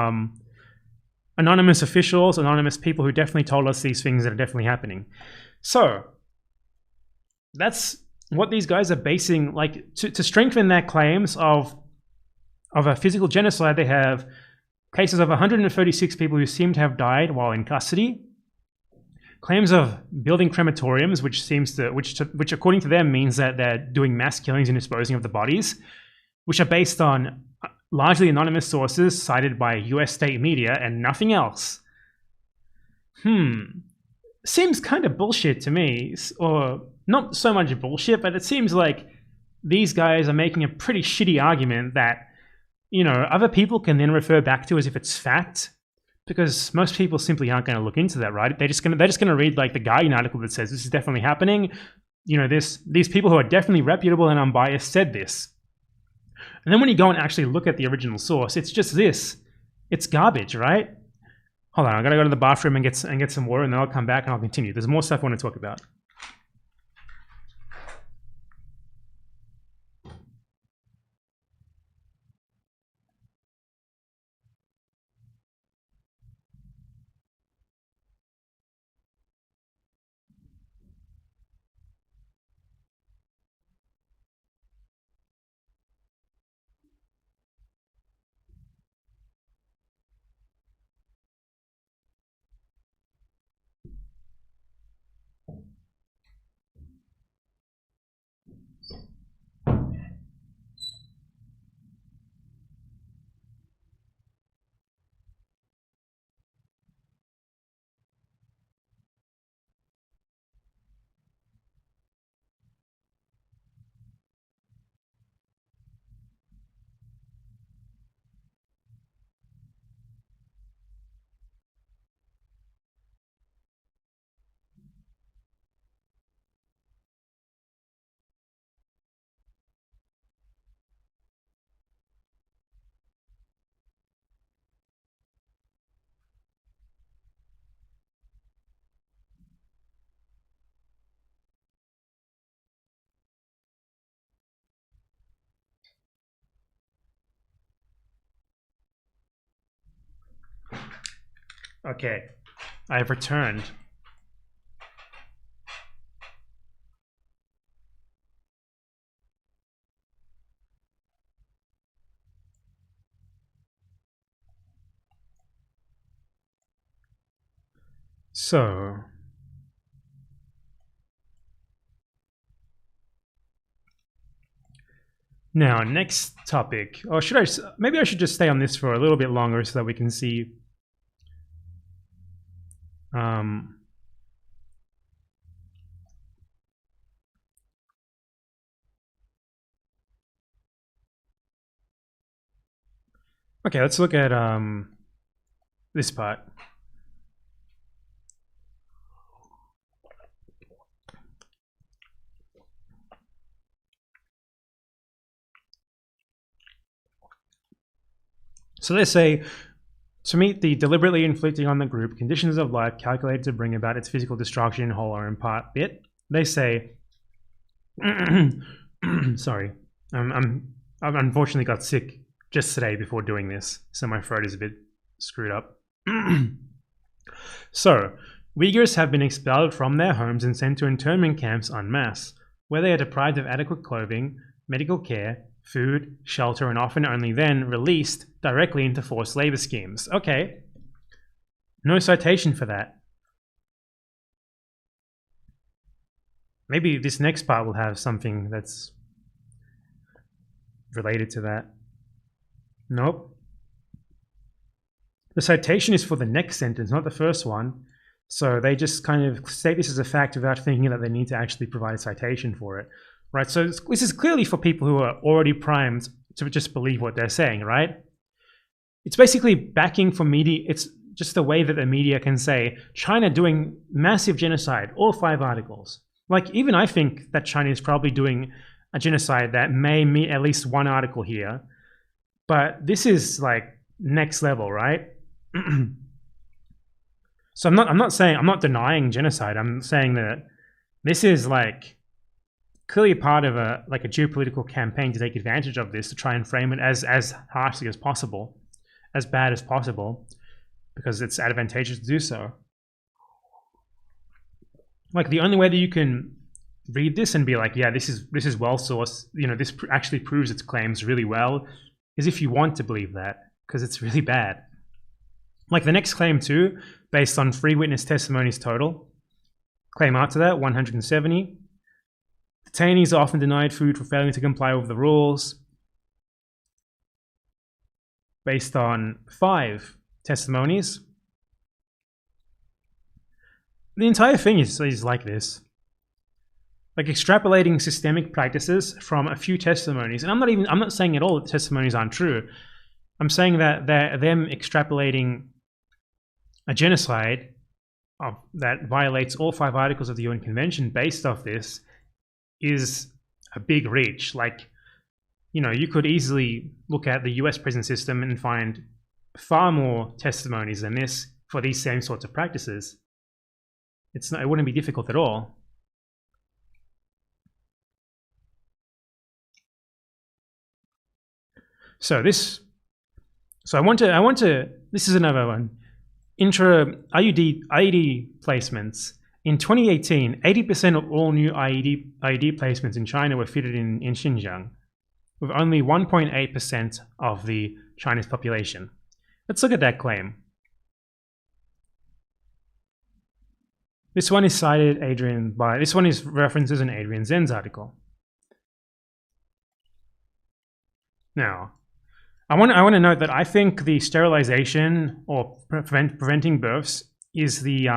anonymous officials, anonymous people who definitely told us these things that are definitely happening. So that's what these guys are basing, like, to strengthen their claims of a physical genocide. They have cases of 136 people who seem to have died while in custody, claims of building crematoriums, which according to them means that they're doing mass killings and disposing of the bodies, which are based on largely anonymous sources cited by US state media and nothing else. Seems kind of bullshit to me, or not so much bullshit, but it seems like these guys are making a pretty shitty argument that, you know, other people can then refer back to as if it's fact, because most people simply aren't going to look into that, right? They're just going to read like the Guardian article that says this is definitely happening. You know, these people who are definitely reputable and unbiased said this. And then when you go and actually look at the original source, it's just this. It's garbage, right? Hold on, I gotta go to the bathroom and get some water, and then I'll come back and I'll continue. There's more stuff I want to talk about. Okay, I have returned. So, now next topic, or should I? Maybe I should just stay on this for a little bit longer so that we can see. Okay, let's look at this part. So they say, to meet the deliberately inflicting on the group conditions of life calculated to bring about its physical destruction in whole or in part bit, they say, sorry, I've unfortunately got sick just today before doing this, so my throat is a bit screwed up. So, Uyghurs have been expelled from their homes and sent to internment camps en masse, where they are deprived of adequate clothing, medical care, food, shelter, and often only then released directly into forced labor schemes. Okay. No citation for that. Maybe this next part will have something that's related to that. Nope. The citation is for the next sentence, not the first one. So they just kind of state this as a fact without thinking that they need to actually provide a citation for it. Right, so this is clearly for people who are already primed to just believe what they're saying, right? It's basically backing for media. It's just the way that the media can say, China doing massive genocide, all 5 articles. Like, even I think that China is probably doing a genocide that may meet at least 1 article here. But this is like next level, right? So I'm not denying genocide. I'm saying that this is like clearly part of a geopolitical campaign to take advantage of this, to try and frame it as harshly as possible, as bad as possible, because it's advantageous to do so. Like, the only way that you can read this and be like, yeah, this is well sourced, you know, this actually proves its claims really well, is if you want to believe that, because it's really bad. Like the next claim too, based on 3 witness testimonies total, Claim after that, 170. Detainees are often denied food for failing to comply with the rules, based on 5 testimonies. The entire thing is like this. Like extrapolating systemic practices from a few testimonies. And I'm not saying at all that testimonies aren't true. I'm saying that them extrapolating a genocide that violates all 5 articles of the UN Convention based off this is a big reach. Like, you know, you could easily look at the US prison system and find far more testimonies than this for these same sorts of practices. It wouldn't be difficult at all. So this is another one. IED placements. In 2018, 80% of all new IED placements in China were fitted in Xinjiang, with only 1.8% of the Chinese population. Let's look at that claim. This one is references in Adrian Zen's article. Now, I want to note that I think the sterilization or preventing births is the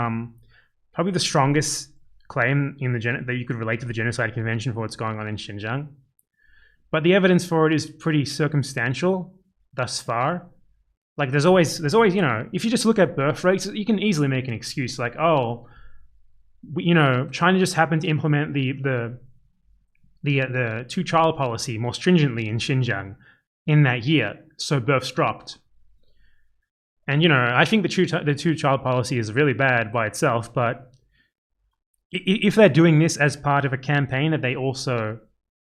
probably the strongest claim in that you could relate to the Genocide Convention for what's going on in Xinjiang. But the evidence for it is pretty circumstantial thus far. Like there's always, you know, if you just look at birth rates, you can easily make an excuse like, oh, you know, China just happened to implement the 2-child policy more stringently in Xinjiang in that year, so births dropped. And you know, I think the 2-child policy is really bad by itself, but if they're doing this as part of a campaign that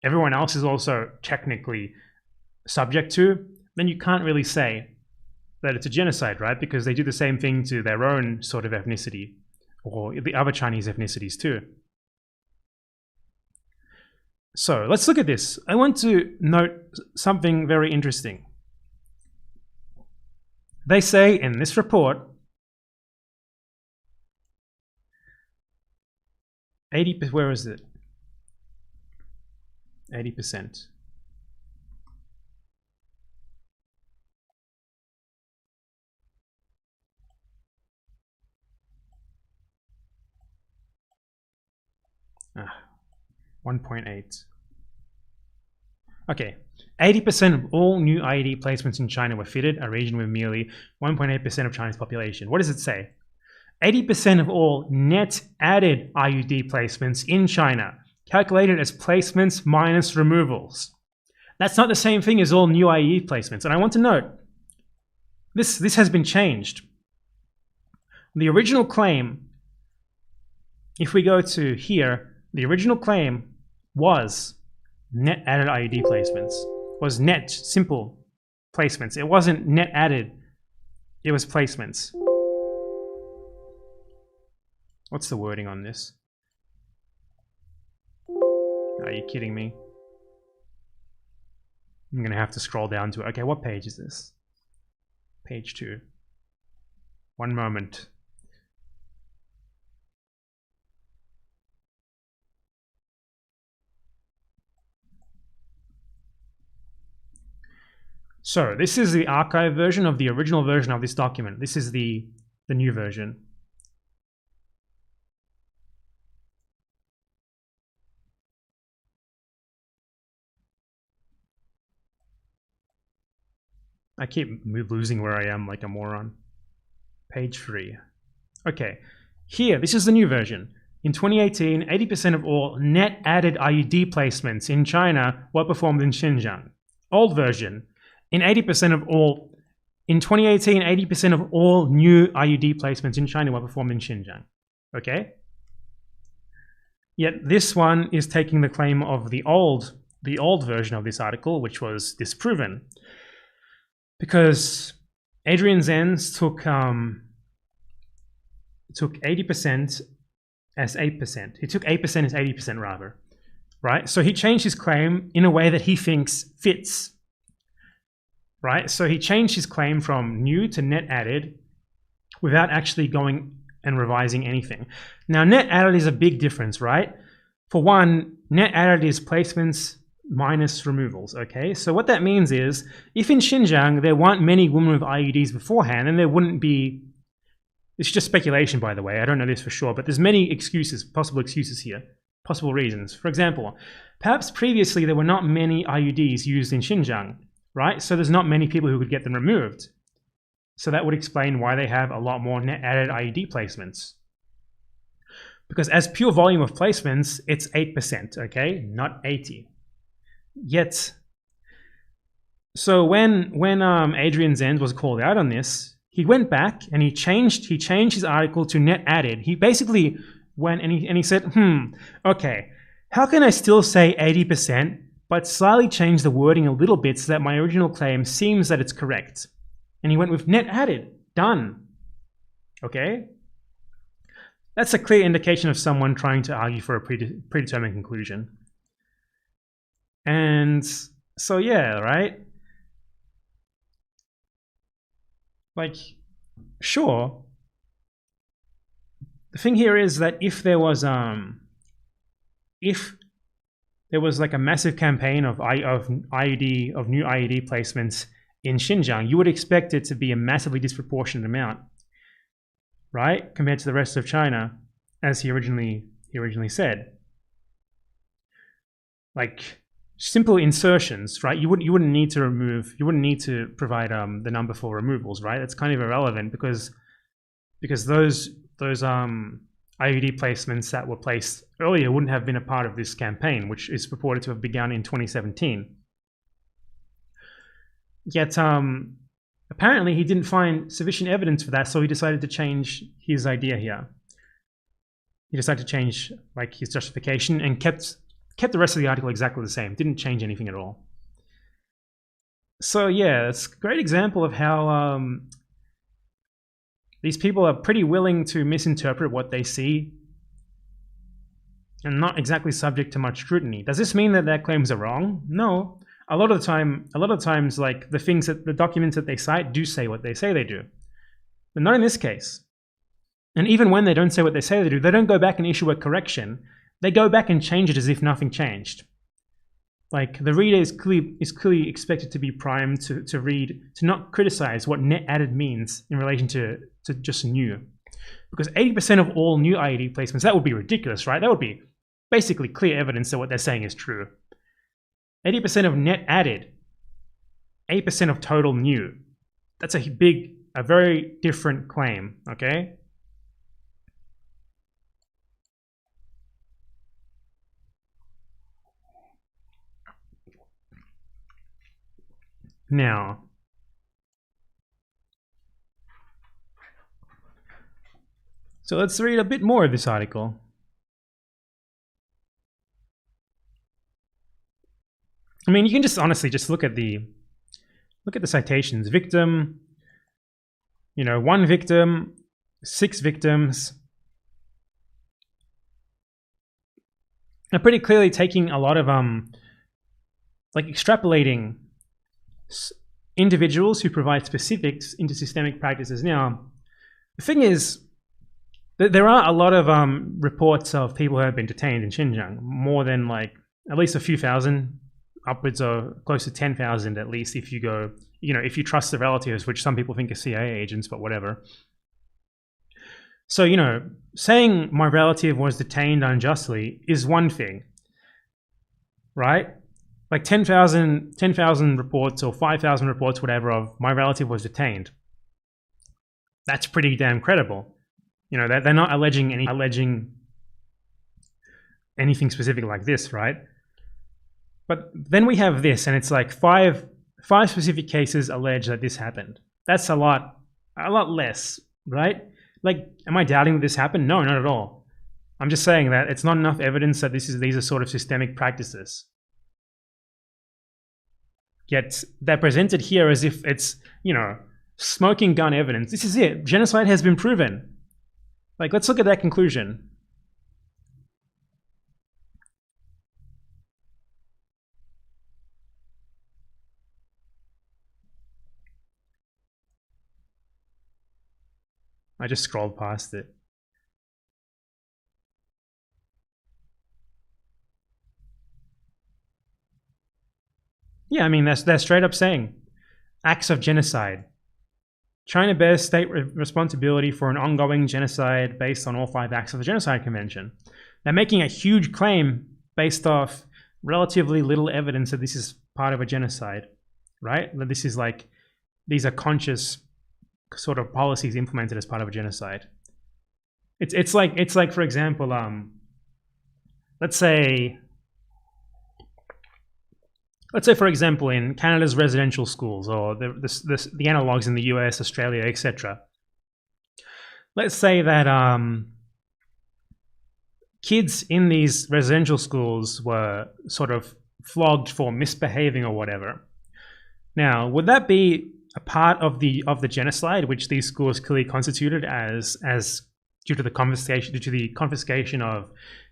everyone else is also technically subject to, then you can't really say that it's a genocide, right? Because they do the same thing to their own sort of ethnicity, or the other Chinese ethnicities too. So let's look at this. I want to note something very interesting. They say in this report, 80%, where is it? 80%. Ah, 1.8. Okay, 80% of all new IED placements in China were fitted, a region with merely 1.8% of China's population. What does it say? 80% of all net added IUD placements in China, calculated as placements minus removals. That's not the same thing as all new IED placements. And I want to note, this has been changed. The original claim, if we go to here, the original claim was net added IUD placements, was net simple placements. It wasn't net added, it was placements. What's the wording on this? Are you kidding me? I'm gonna have to scroll down to it. Okay, what page is this? Page 2. One moment. So this is the archive version of the original version of this document. This is the new version. I keep losing where I am like a moron. Page 3. Okay, here, this is the new version. In 2018, 80% of all net added IUD placements in China were performed in Xinjiang. Old version. In 2018, 80% of all new IUD placements in China were performed in Xinjiang. Okay? Yet this one is taking the claim of the old version of this article, which was disproven. Because Adrian Zenz took 80% as 8%. He took 8% as 80% rather, right? So he changed his claim in a way that he thinks fits, right? So he changed his claim from new to net added without actually going and revising anything. Now, net added is a big difference, right? For one, net added is placements minus removals, okay? So what that means is, if in Xinjiang there weren't many women with IUDs beforehand, then there wouldn't be, it's just speculation, by the way, I don't know this for sure, but there's many excuses, possible excuses here, possible reasons. For example, perhaps previously there were not many IUDs used in Xinjiang, right? So there's not many people who could get them removed. So that would explain why they have a lot more net added IUD placements. Because as pure volume of placements, it's 8%, okay? Not 80. Yet, so when Adrian Zenz was called out on this, he went back and he changed his article to net added. He basically went and he said, okay, how can I still say 80%, but slightly change the wording a little bit so that my original claim seems that it's correct? And he went with net added. Done. Okay? That's a clear indication of someone trying to argue for a predetermined conclusion. And so, yeah, right? Like, sure. The thing here is that if there was like a massive campaign of new IUD placements in Xinjiang, you would expect it to be a massively disproportionate amount, right, compared to the rest of China, as he originally said. Like simple insertions, right? You wouldn't need to provide the number for removals, right? It's kind of irrelevant because those IUD placements that were placed earlier wouldn't have been a part of this campaign, which is purported to have begun in 2017. Yet, apparently he didn't find sufficient evidence for that, so he decided to change his idea here. He decided to change like his justification and kept the rest of the article exactly the same. Didn't change anything at all. So yeah, it's a great example of how these people are pretty willing to misinterpret what they see and not exactly subject to much scrutiny. Does this mean that their claims are wrong? No. A lot of times, like the documents that they cite do say what they say they do, but not in this case. And even when they don't say what they say they do, they don't go back and issue a correction. They go back and change it as if nothing changed. Like the reader is clearly expected to be primed to read, to not criticize what net added means in relation to just new, because 80% of all new IUD placements, that would be ridiculous, right? That would be basically clear evidence that what they're saying is true. 80% of net added, 8% of total new. That's a very different claim, okay? Now, so let's read a bit more of this article. I mean, you can just honestly just look at the citations. Victim, 1 victim, 6 victims. They're pretty clearly taking a lot of like extrapolating individuals who provide specifics into systemic practices. Now, the thing is that there are a lot of reports of people who have been detained in Xinjiang, more than like at least a few thousand, upwards of close to 10,000 at least, if you go, if you trust the relatives, which some people think are CIA agents, but whatever. So, saying my relative was detained unjustly is one thing, right? Like 10,000 reports or 5,000 reports, whatever, of my relative was detained. That's pretty damn credible. They're not alleging anything specific like this, right? But then we have this, and it's like five specific cases allege that this happened. That's a lot less, right? Like, am I doubting that this happened? No, not at all. I'm just saying that it's not enough evidence that these are sort of systemic practices. Yet they're presented here as if it's, smoking gun evidence. This is it. Genocide has been proven. Like, let's look at that conclusion. I just scrolled past it. Yeah, I mean, they're straight up saying acts of genocide. China bears state responsibility for an ongoing genocide based on all 5 acts of the Genocide Convention. They're making a huge claim based off relatively little evidence that this is part of a genocide, right? That this is like, these are conscious sort of policies implemented as part of a genocide. It's like for example, let's say for example in Canada's residential schools, or the analogs in the US, Australia, etc. Let's say that kids in these residential schools were sort of flogged for misbehaving or whatever. Now, would that be a part of the genocide which these schools clearly constituted as due to the confiscation of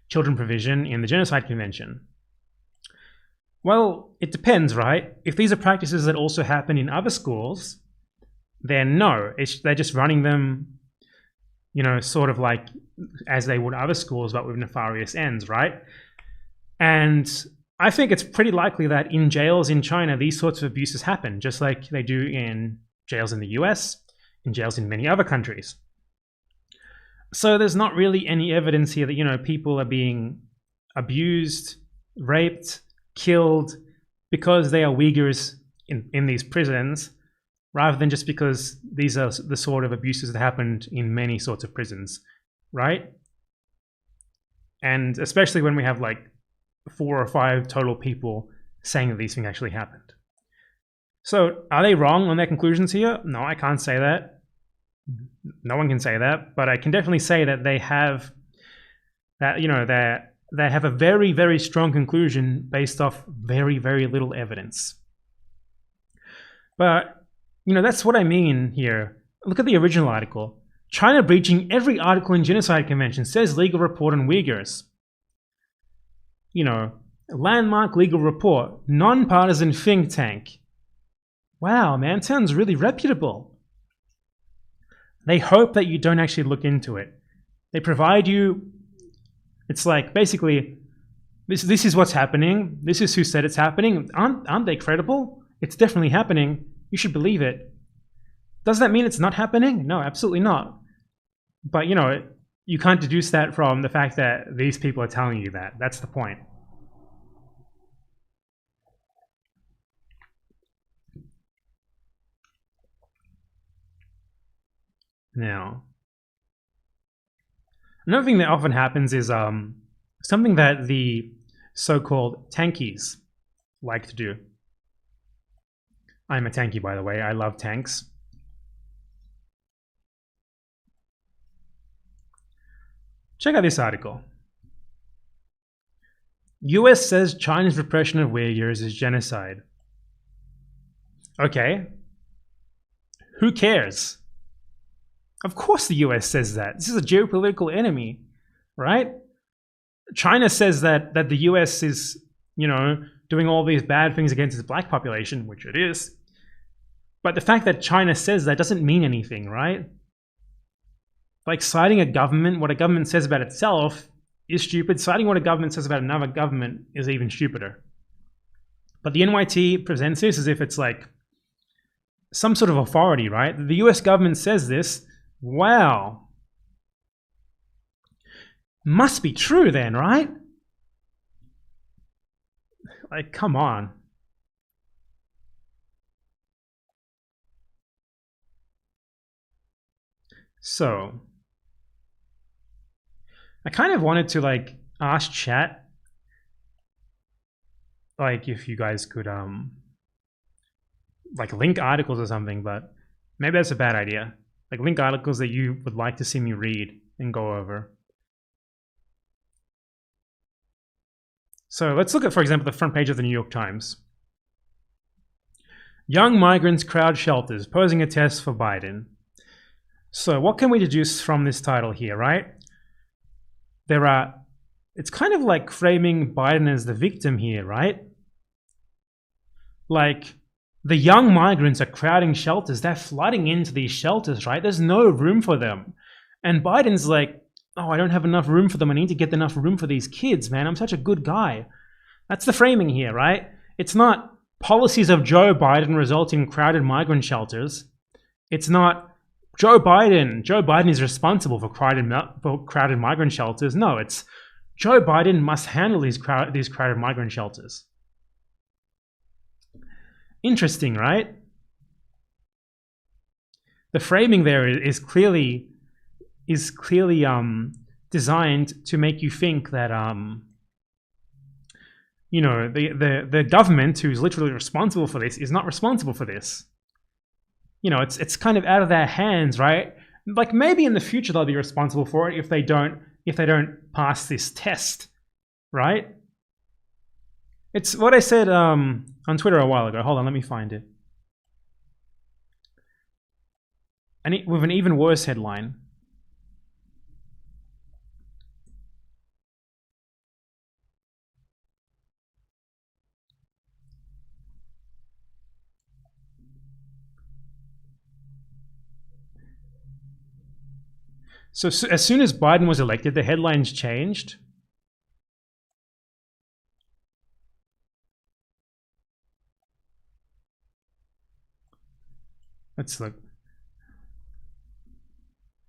children provision in the Genocide Convention? Well, it depends, right? If these are practices that also happen in other schools, then no, they're just running them, you know, sort of like as they would other schools, but with nefarious ends, right? And I think it's pretty likely that in jails in China, these sorts of abuses happen, just like they do in jails in the US, in jails in many other countries. So there's not really any evidence here that, you know, people are being abused, raped, killed because they are Uyghurs in these prisons, rather than just because these are the sort of abuses that happened in many sorts of prisons, right? And especially when we have like 4 or 5 total people saying that these things actually happened. So are they wrong on their conclusions here? No, I can't say that. No one can say that, but I can definitely say that they have that, you know, they have a very, very strong conclusion based off very, very little evidence. But, you know, that's what I mean here. Look at the original article. China breaching every article in Genocide Convention, says legal report on Uyghurs. You know, landmark legal report, non-partisan think tank. Wow, man, sounds really reputable. They hope that you don't actually look into it. They provide you, it's like basically, this is what's happening. This is who said it's happening. Aren't they credible? It's definitely happening. You should believe it. Does that mean it's not happening? No, absolutely not. But, you know, you can't deduce that from the fact that these people are telling you that. That's the point. Now, another thing that often happens is something that the so-called tankies like to do. I'm a tanky, by the way. I love tanks. Check out this article. US says China's repression of Uyghurs is genocide. Okay. Who cares? Of course the US says that. This is a geopolitical enemy, right? China says that the US is, you know, doing all these bad things against its black population, which it is. But the fact that China says that doesn't mean anything, right? Like citing a government, what a government says about itself is stupid. Citing what a government says about another government is even stupider. But the NYT presents this as if it's like some sort of authority, right? The US government says this. Wow. Must be true then, right? Like, come on. So, I kind of wanted to like ask chat, like if you guys could like link articles or something, but maybe that's a bad idea. Like link articles that you would like to see me read and go over. So let's look at, for example, the front page of the New York Times. Young migrants crowd shelters, posing a test for Biden. So what can we deduce from this title here, right? It's kind of like framing Biden as the victim here, right? Like, the young migrants are crowding shelters. They're flooding into these shelters, right? There's no room for them. And Biden's like, oh, I don't have enough room for them. I need to get enough room for these kids, man. I'm such a good guy. That's the framing here, right? It's not policies of Joe Biden result in crowded migrant shelters. It's not Joe Biden. Joe Biden is responsible for crowded migrant shelters. No, it's Joe Biden must handle these crowded migrant shelters. Interesting, right? The framing there is clearly designed to make you think that the government, who's literally responsible for this, is not responsible for this. It's kind of out of their hands, right? Like maybe in the future they'll be responsible for it if they don't pass this test, right? It's what I said on Twitter a while ago. Hold on, let me find it. And with an even worse headline. So as soon as Biden was elected, the headlines changed. Let's look.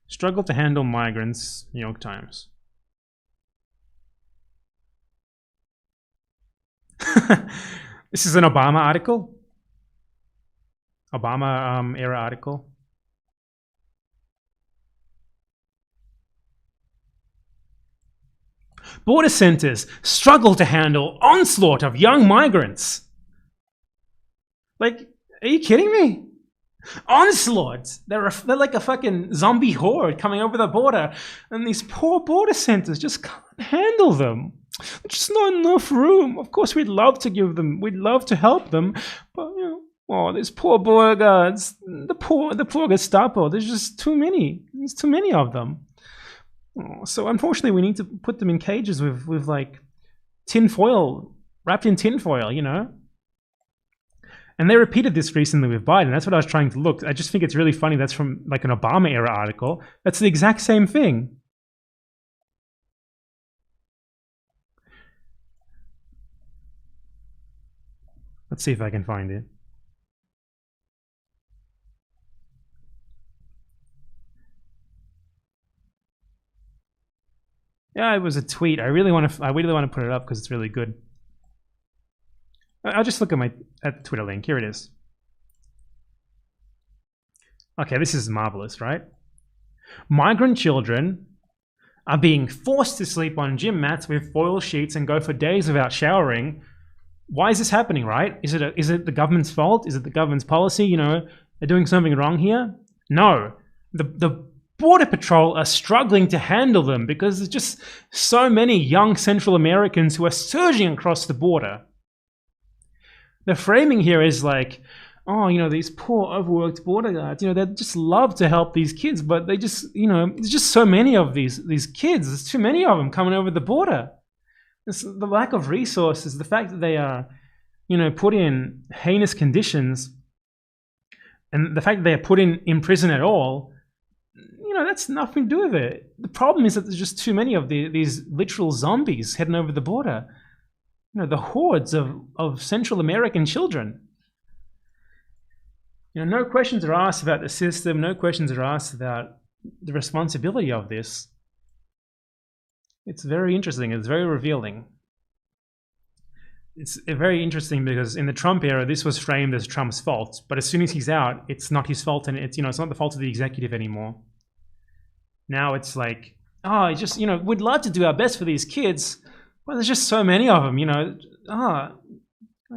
Struggle to handle migrants, New York Times. This is an Obama article. Obama era article. Border centers struggle to handle onslaught of young migrants. Like, are you kidding me? Onslaught. They're like a fucking zombie horde coming over the border, and these poor border centers just can't handle them. There's just not enough room. Of course, we'd love to help them, but these poor border guards, the poor Gestapo. There's just too many. There's too many of them. So unfortunately, we need to put them in cages with like tinfoil, wrapped in tinfoil, And they repeated this recently with Biden. That's what I was trying to look. I just think it's really funny. That's from like an Obama era article. That's the exact same thing. Let's see if I can find it. Yeah, it was a tweet. I really want to put it up because it's really good. I'll just look at the Twitter link. Here it is. Okay, this is marvelous, right? Migrant children are being forced to sleep on gym mats with foil sheets and go for days without showering. Why is this happening, right? Is it the government's fault? Is it the government's policy? They're doing something wrong here? No. The Border Patrol are struggling to handle them because there's just so many young Central Americans who are surging across the border. The framing here is like, these poor overworked border guards, they just love to help these kids, but they just, there's just so many of these kids. There's too many of them coming over the border. It's the lack of resources, the fact that they are, put in heinous conditions, and the fact that they are put in prison at all, that's nothing to do with it. The problem is that there's just too many of these literal zombies heading over the border. The hordes of Central American children. No questions are asked about the system. No questions are asked about the responsibility of this. It's very interesting. It's very revealing. It's very interesting because in the Trump era, this was framed as Trump's fault. But as soon as he's out, it's not his fault, and it's not the fault of the executive anymore. Now it's like, we'd love to do our best for these kids, but there's just so many of them.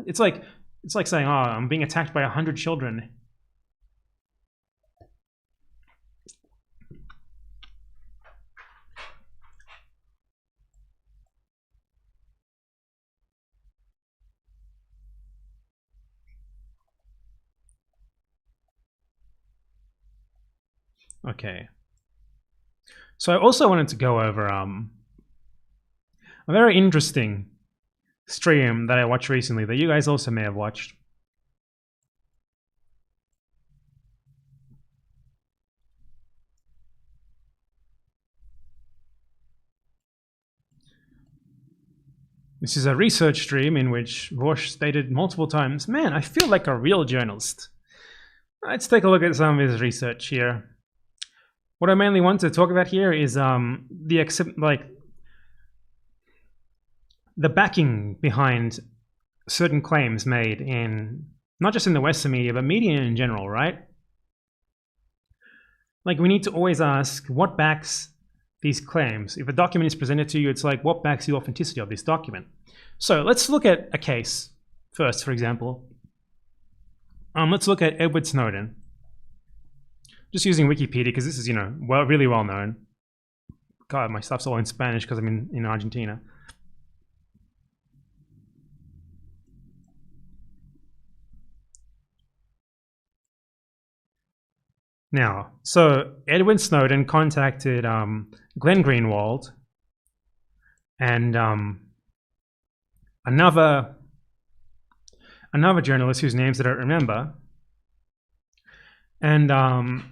It's like saying, I'm being attacked by 100 children. Okay. So I also wanted to go over a very interesting stream that I watched recently that you guys also may have watched. This is a research stream in which Vosh stated multiple times, man, I feel like a real journalist. Let's take a look at some of his research here. What I mainly want to talk about here is the backing behind certain claims made in, not just in the Western media, but media in general, right? Like, we need to always ask, what backs these claims? If a document is presented to you, it's like, what backs the authenticity of this document? So let's look at a case first, for example. Let's look at Edward Snowden. Just using Wikipedia, because this is, really well known. God, my stuff's all in Spanish because I'm in Argentina. Now, so Edward Snowden contacted Glenn Greenwald and another journalist whose names I don't remember. And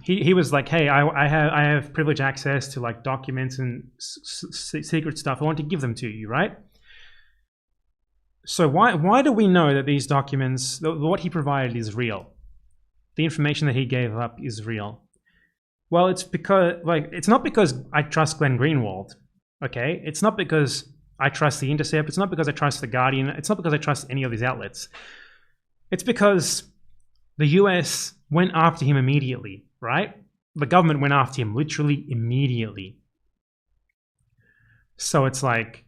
he was like, hey, I have privileged access to like documents and secret stuff. I want to give them to you, right? So why do we know that these documents, what he provided, is real? The information that he gave up is real. Well, it's because, it's not because I trust Glenn Greenwald, okay? It's not because I trust The Intercept. It's not because I trust The Guardian. It's not because I trust any of these outlets. It's because the US went after him immediately, right? The government went after him literally immediately. So it's like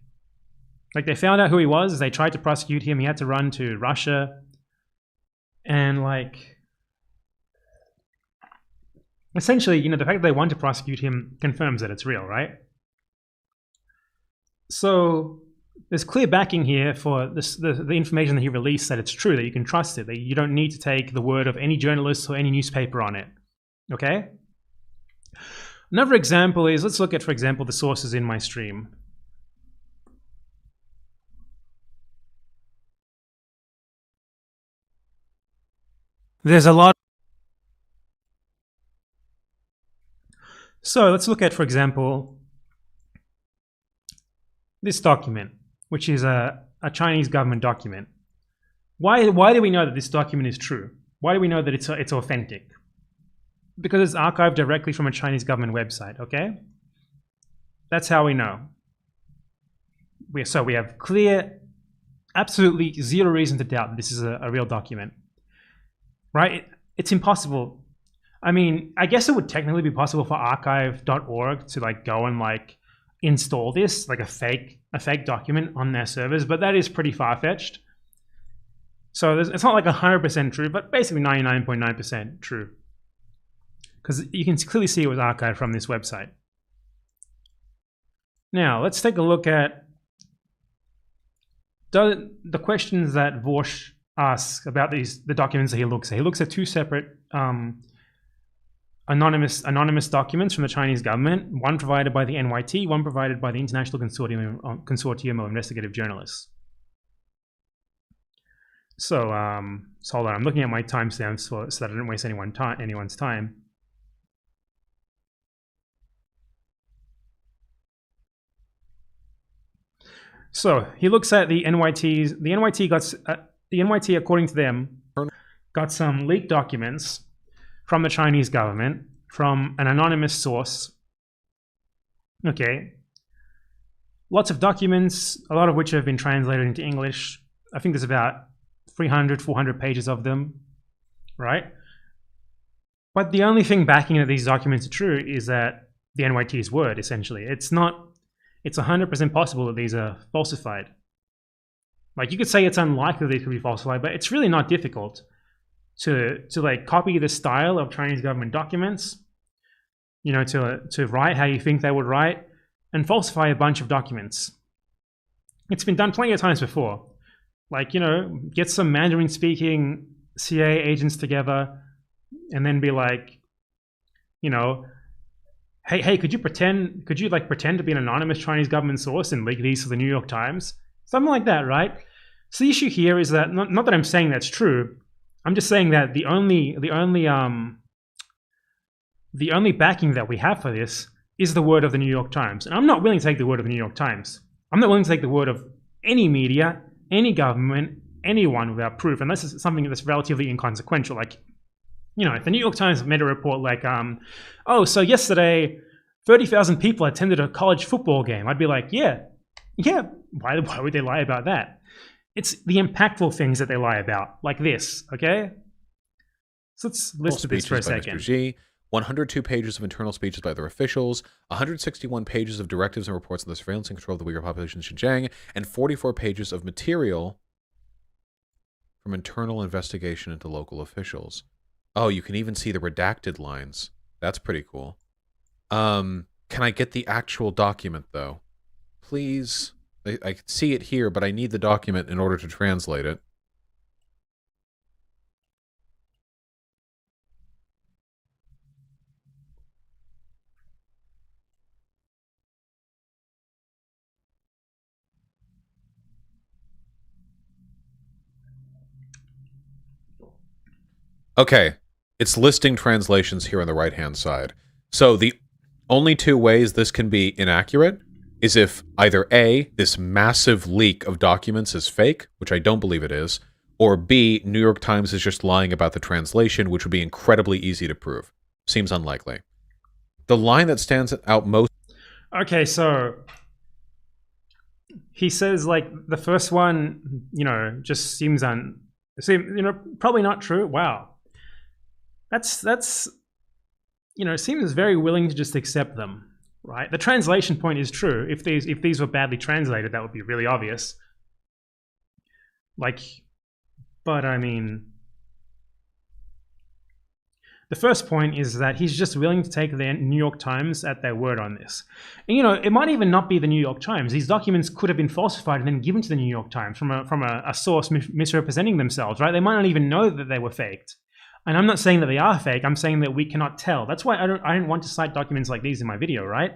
they found out who he was. They tried to prosecute him. He had to run to Russia. And essentially, the fact that they want to prosecute him confirms that it's real, right? So there's clear backing here for the information that he released, that it's true, that you can trust it, that you don't need to take the word of any journalist or any newspaper on it, okay? Another example is, let's look at, for example, the sources in my stream. There's a lot. So let's look at, for example, this document, which is a Chinese government document. Why do we know that this document is true? Why do we know that it's authentic? Because it's archived directly from a Chinese government website, okay? That's how we know. So we have clear, absolutely zero reason to doubt that this is a real document, right? It's impossible. I mean, I guess it would technically be possible for archive.org to go and install this, like a fake document on their servers, but that is pretty far-fetched. So it's not like 100% true, but basically 99.9% true. Because you can clearly see it was archived from this website. Now, let's take a look at the questions that Vosh asks about the documents that he looks at. He looks at two separate anonymous documents from the Chinese government, one provided by the NYT, one provided by the International Consortium of Investigative Journalists. So, hold on, I'm looking at my timestamps so that I don't waste anyone's time. So he looks at the NYT's. The NYT, according to them, got some leaked documents from the Chinese government, from an anonymous source. Okay. Lots of documents, a lot of which have been translated into English. I think there's about 300, 400 pages of them, right? But the only thing backing that these documents are true is that the NYT's word, essentially. It's 100% possible that these are falsified. You could say it's unlikely they could be falsified, but it's really not difficult to copy the style of Chinese government documents, to write how you think they would write, and falsify a bunch of documents. It's been done plenty of times before. Get some Mandarin-speaking CIA agents together, and then be like, hey, could you pretend to be an anonymous Chinese government source and leak these to the New York Times? Something like that, right? So the issue here is that, not that I'm saying that's true, I'm just saying that the only backing that we have for this is the word of the New York Times. And I'm not willing to take the word of the New York Times. I'm not willing to take the word of any media, any government, anyone without proof, unless it's something that's relatively inconsequential. Like, if the New York Times made a report like, oh, so yesterday 30,000 people attended a college football game, I'd be like, yeah, why would they lie about that? It's the impactful things that they lie about, like this, okay? So let's listen to this for a second. Mr. Xi, 102 pages of internal speeches by their officials, 161 pages of directives and reports on the surveillance and control of the Uyghur population in Xinjiang, and 44 pages of material from internal investigation into local officials. Oh, you can even see the redacted lines. That's pretty cool. Can I get the actual document, though? Please? I can see it here, but I need the document in order to translate it. Okay, it's listing translations here on the right-hand side. So the only two ways this can be inaccurate is if either A, this massive leak of documents is fake, which I don't believe it is, or B, New York Times is just lying about the translation, which would be incredibly easy to prove. Seems unlikely. The line that stands out most... Okay, so he says, like, the first one, just seems probably not true. Wow. That's seems very willing to just accept them, right? The translation point is true. If these were badly translated, that would be really obvious. Like, but I mean, the first point is that he's just willing to take the New York Times at their word on this. And it might even not be the New York Times. These documents could have been falsified and then given to the New York Times from a source misrepresenting themselves, right? They might not even know that they were faked. And I'm not saying that they are fake. I'm saying that we cannot tell. That's why I don't want to cite documents like these in my video, right?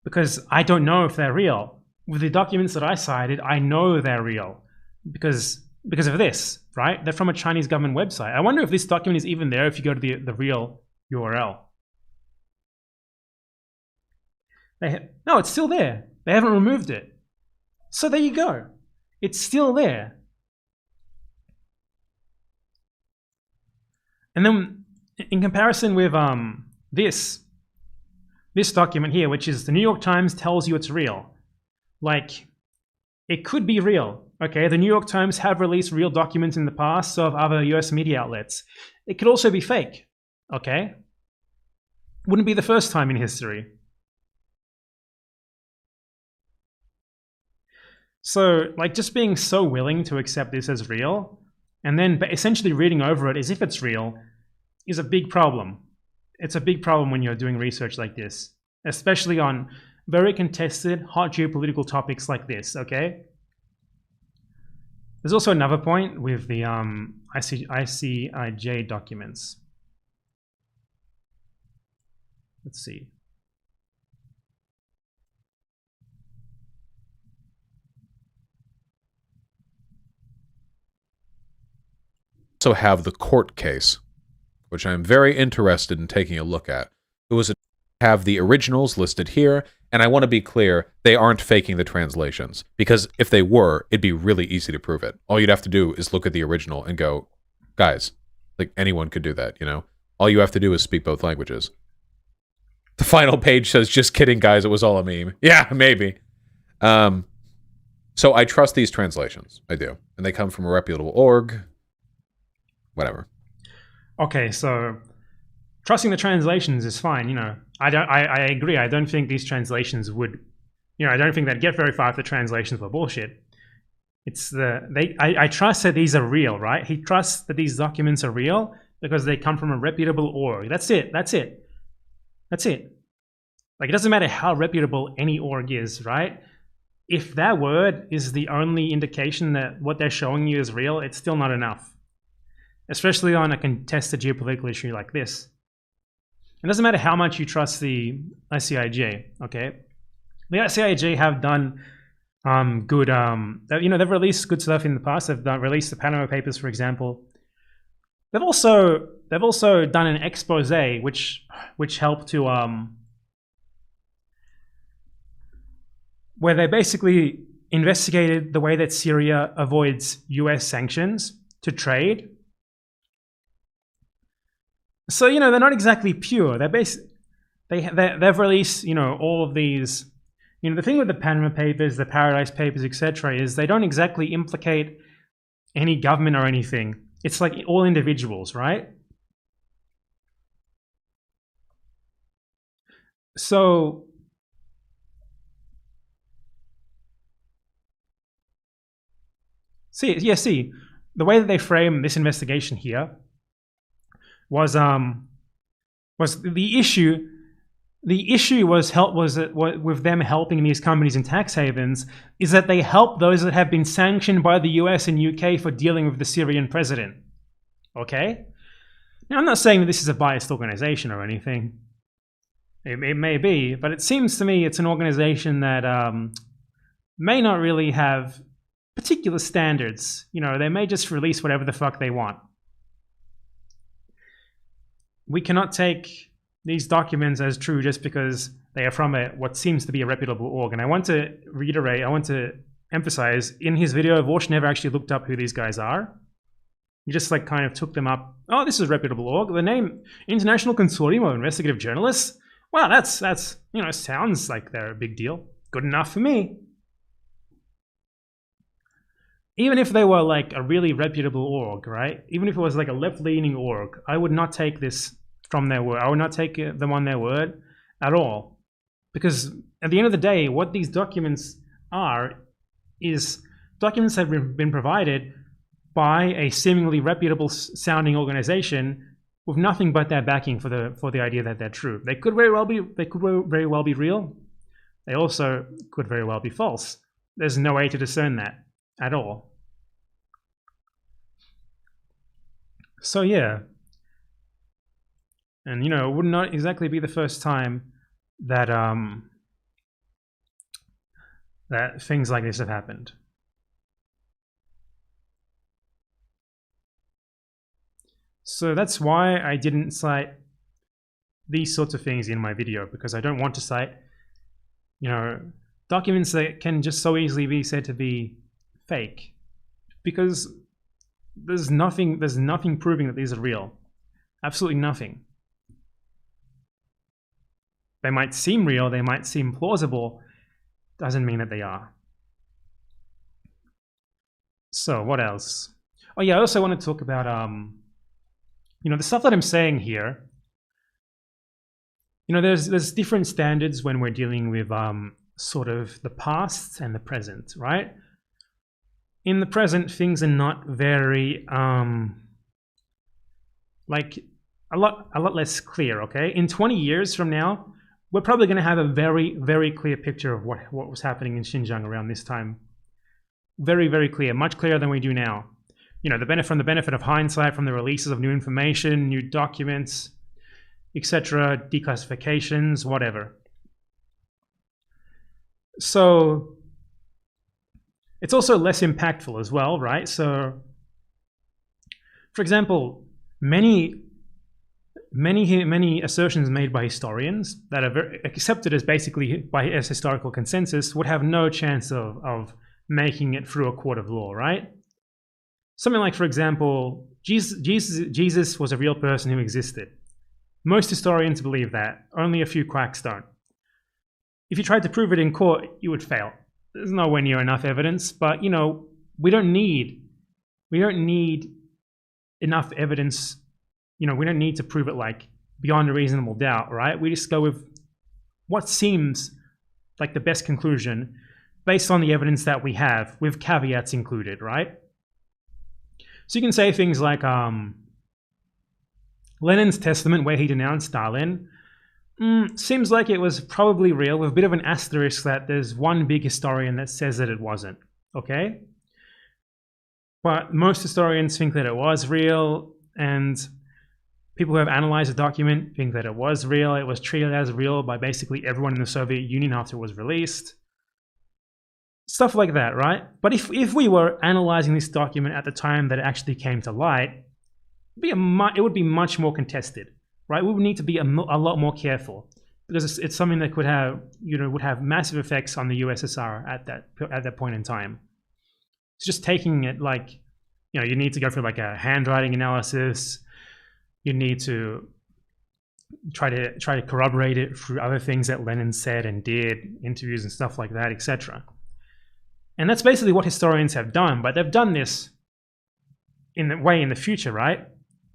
Because I don't know if they're real. With the documents that I cited, I know they're real because of this, right? They're from a Chinese government website. I wonder if this document is even there if you go to the real URL. No, it's still there. They haven't removed it. So there you go. It's still there. And then in comparison with this document here, which is the New York Times tells you it's real. Like, it could be real. Okay, the New York Times have released real documents in the past, so have other US media outlets. It could also be fake. Okay? Wouldn't be the first time in history. So, like, just being so willing to accept this as real, and then essentially reading over it as if it's real, is a big problem. It's a big problem when you're doing research like this, especially on very contested, hot geopolitical topics like this, okay? There's also another point with the ICIJ documents. Let's see. Also have the court case, which I'm very interested in taking a look at. Have the originals listed here, and I want to be clear, they aren't faking the translations, because if they were, it'd be really easy to prove it. All you'd have to do is look at the original and go, guys, like anyone could do that, All you have to do is speak both languages. The final page says, just kidding, guys, it was all a meme. Yeah, maybe. So I trust these translations, I do. And they come from a reputable org, whatever. Okay, so trusting the translations is fine, I agree. I don't think these translations would, I don't think they'd get very far if the translations were bullshit. I trust that these are real, right? He trusts that these documents are real because they come from a reputable org. That's it. Like, it doesn't matter how reputable any org is, right? If that word is the only indication that what they're showing you is real, it's still not enough. Especially on a contested geopolitical issue like this. It doesn't matter how much you trust the ICIJ, okay? The ICIJ have done good, they've released good stuff in the past. They've released the Panama Papers, for example. They've also done an expose, which helped to where they basically investigated the way that Syria avoids US sanctions to trade. So, you know, they're not exactly pure. They've released, you know, all of these. You know, the thing with the Panama Papers, the Paradise Papers, etc., is they don't exactly implicate any government or anything. It's like all individuals, right? So, see, the way that they frame this investigation here was the issue. The issue was with them helping these companies in tax havens is that they help those that have been sanctioned by the US and UK for dealing with the Syrian president. Okay? Now, I'm not saying that this is a biased organization or anything. It may be, but it seems to me it's an organization that may not really have particular standards. You know, they may just release whatever the fuck they want. We cannot take these documents as true just because they are from what seems to be a reputable org. And I want to reiterate, I want to emphasize, in his video, Vorsh never actually looked up who these guys are. He just like kind of took them up. Oh, this is a reputable org. The name International Consortium of Investigative Journalists. Wow, that's you know, sounds like they're a big deal. Good enough for me. Even if they were like a really reputable org, right? Even if it was like a left-leaning org, I would not take this from their word. I would not take them on their word at all. Because at the end of the day, what these documents are is documents that have been provided by a seemingly reputable sounding organization with nothing but their backing for the idea that they're true. They could very well be real. They also could very well be false. There's no way to discern that at all. So yeah. And, you know, it would not exactly be the first time that that things like this have happened. So that's why I didn't cite these sorts of things in my video, because I don't want to cite, you know, documents that can just so easily be said to be fake, because there's nothing proving that these are real. Absolutely nothing. They might seem real, they might seem plausible, doesn't mean that they are. So what else? Oh yeah, I also want to talk about you know, the stuff that I'm saying here. You know, there's different standards when we're dealing with sort of the past and the present, right? In the present, things are not very like a lot less clear, okay? In 20 years from now, we're probably going to have a very, very clear picture of what was happening in Xinjiang around this time. Very, very clear, much clearer than we do now. You know, the benefit of hindsight, from the releases of new information, new documents, etc., declassifications, whatever. So it's also less impactful as well, right? So, for example, many assertions made by historians that are accepted as basically as historical consensus would have no chance of making it through a court of law, right? Something like, for example, Jesus was a real person who existed. Most historians believe that. Only a few quacks don't. If you tried to prove it in court, you would fail. There's nowhere near enough evidence, but, you know, we don't need enough evidence. You know, we don't need to prove it like beyond a reasonable doubt, right? We just go with what seems like the best conclusion based on the evidence that we have, with caveats included, right? So you can say things like Lenin's testament, where he denounced Stalin, seems like it was probably real, with a bit of an asterisk that there's one big historian that says that it wasn't, okay? But most historians think that it was real, and people who have analyzed the document think that it was real. It was treated as real by basically everyone in the Soviet Union after it was released. Stuff like that, right? But if we were analyzing this document at the time that it actually came to light, it would be much more contested, right? We would need to be a lot more careful, because it's something that could have, would have massive effects on the USSR at that point in time. It's just taking it like, you need to go through like a handwriting analysis. You need to try to corroborate it through other things that Lenin said and did, interviews and stuff like that, etc. And that's basically what historians have done, but they've done this in the future, right?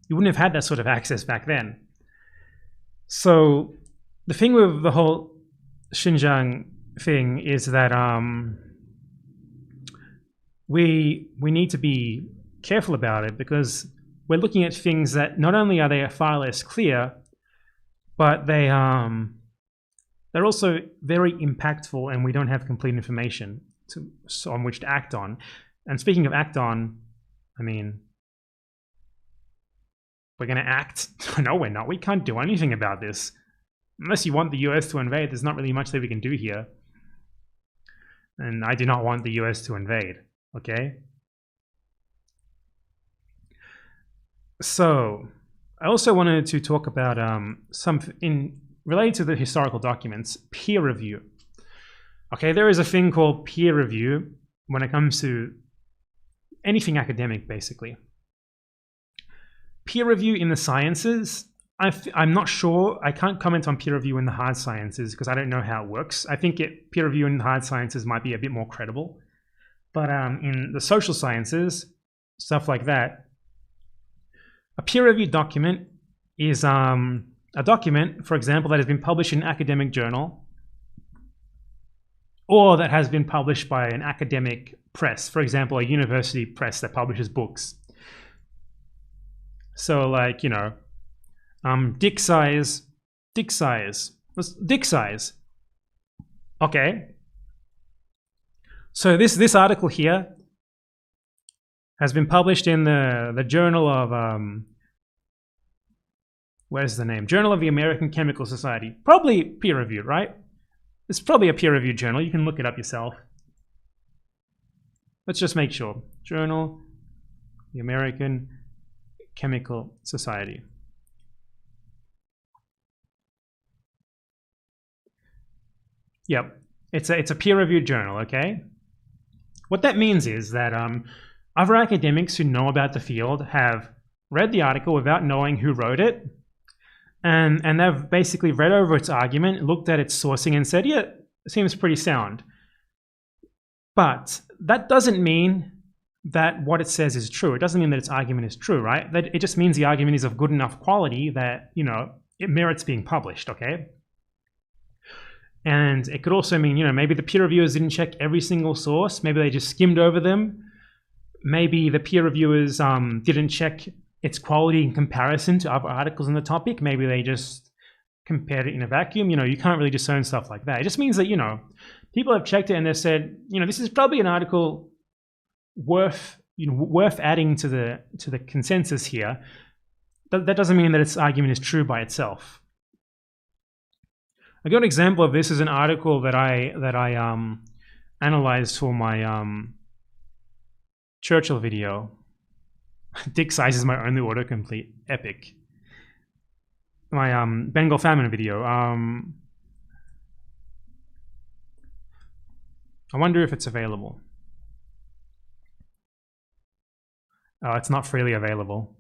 You wouldn't have had that sort of access back then. So the thing with the whole Xinjiang thing is that we need to be careful about it, because we're looking at things that not only are they far less clear, but they're also very impactful, and we don't have complete information on which to act on. And speaking of act on, I mean, we're going to act? No, we're not. We can't do anything about this. Unless you want the US to invade, there's not really much that we can do here. And I do not want the US to invade, okay? So, I also wanted to talk about related to the historical documents, peer review. Okay, there is a thing called peer review when it comes to anything academic, basically. Peer review in the sciences, I'm not sure. I can't comment on peer review in the hard sciences because I don't know how it works. I think peer review in the hard sciences might be a bit more credible. But in the social sciences, stuff like that, a peer-reviewed document is a document, for example, that has been published in an academic journal, or that has been published by an academic press, for example, a university press that publishes books. So, like, dick size. Okay. So this article here has been published in the Journal of where's the name? Journal of the American Chemical Society. Probably peer-reviewed, right? It's probably a peer-reviewed journal. You can look it up yourself. Let's just make sure. Journal, the American Chemical Society. Yep, it's a peer-reviewed journal, okay? What that means is that other academics who know about the field have read the article without knowing who wrote it, and they've basically read over its argument, looked at its sourcing, and said, yeah, it seems pretty sound. But that doesn't mean that what it says is true. It doesn't mean that its argument is true, right? It just means the argument is of good enough quality that, it merits being published, okay? And it could also mean, maybe the peer reviewers didn't check every single source. Maybe they just skimmed over them. Maybe the peer reviewers didn't check its quality in comparison to other articles on the topic. Maybe they just compared it in a vacuum. You can't really discern stuff like that. It just means that, people have checked it and they've said, this is probably an article worth adding to the consensus here. That doesn't mean that its argument is true by itself. A good example of this is an article that I analyzed for my Churchill video. Dick size is my only autocomplete. Epic. My Bengal famine video. I wonder if it's available. Oh, it's not freely available.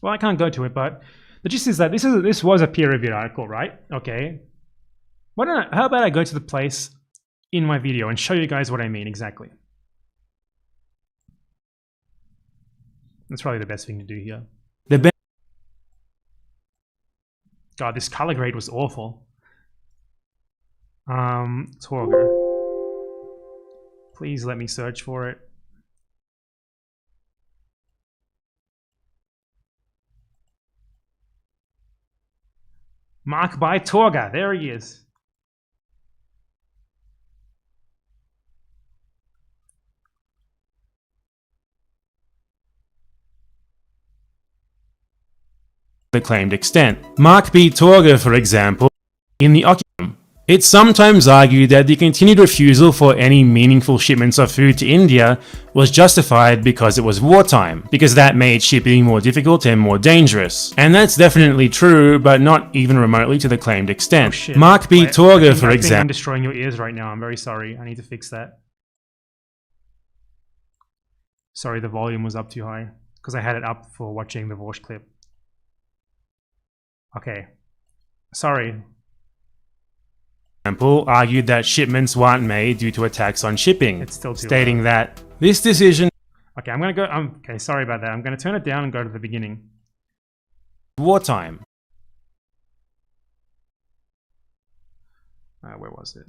Well, I can't go to it, but the gist is that this was a peer-reviewed article, right? Okay. How about I go to the place in my video and show you guys what I mean exactly. That's probably the best thing to do here. God, this color grade was awful. Torger. Please let me search for it. Mark by Torga. There he is. The claimed extent. Mark B. Torga, for example, in the It's sometimes argued that the continued refusal for any meaningful shipments of food to India was justified because it was wartime, because that made shipping more difficult and more dangerous. And that's definitely true, but not even remotely to the claimed extent. Oh, Mark B. Torger, for I think I'm example. destroying your ears right now. I'm very sorry. I need to fix that. Sorry, the volume was up too high because I had it up for watching the Vosh clip. Okay. Sorry. Argued that shipments weren't made due to a tax on shipping, It's still too stating loud. that this decision Okay, I'm gonna go. Okay, sorry about that. I'm gonna turn it down and go to the beginning. wartime. Where was it?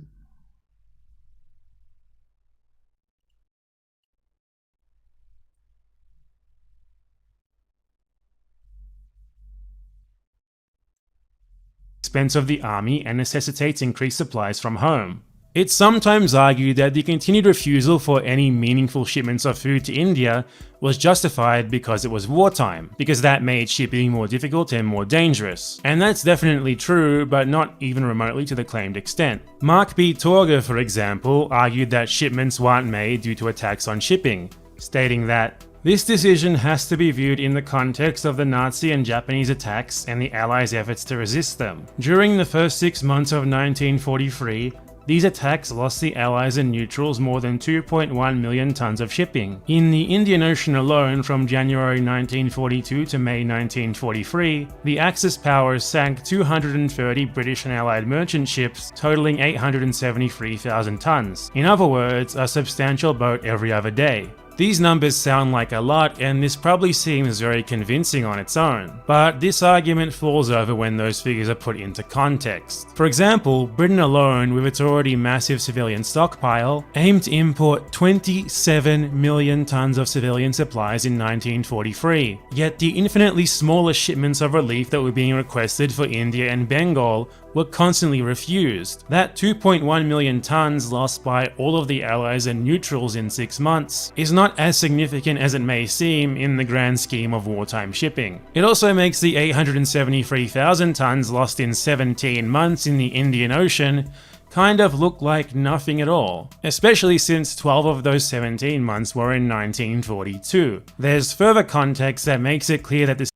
Expense of the army and necessitates increased supplies from home. It's sometimes argued that the continued refusal for any meaningful shipments of food to India was justified because it was wartime, because that made shipping more difficult and more dangerous. And that's definitely true, but not even remotely to the claimed extent. Mark B. Torger, for example, argued that shipments weren't made due to a tax on shipping, stating that this decision has to be viewed in the context of the Nazi and Japanese attacks and the Allies' efforts to resist them. During the first 6 months of 1943, these attacks lost the Allies and neutrals more than 2.1 million tons of shipping. In the Indian Ocean alone, from January 1942 to May 1943, the Axis powers sank 230 British and Allied merchant ships, totaling 873,000 tons. In other words, a substantial boat every other day. These numbers sound like a lot, and this probably seems very convincing on its own, but this argument falls over when those figures are put into context. For example, Britain alone, with its already massive civilian stockpile, aimed to import 27 million tons of civilian supplies in 1943, yet the infinitely smaller shipments of relief that were being requested for India and Bengal were constantly refused. That 2.1 million tons lost by all of the Allies and neutrals in 6 months is not as significant as it may seem in the grand scheme of wartime shipping. It also makes the 873,000 tons lost in 17 months in the Indian Ocean kind of look like nothing at all, especially since 12 of those 17 months were in 1942. There's further context that makes it clear that this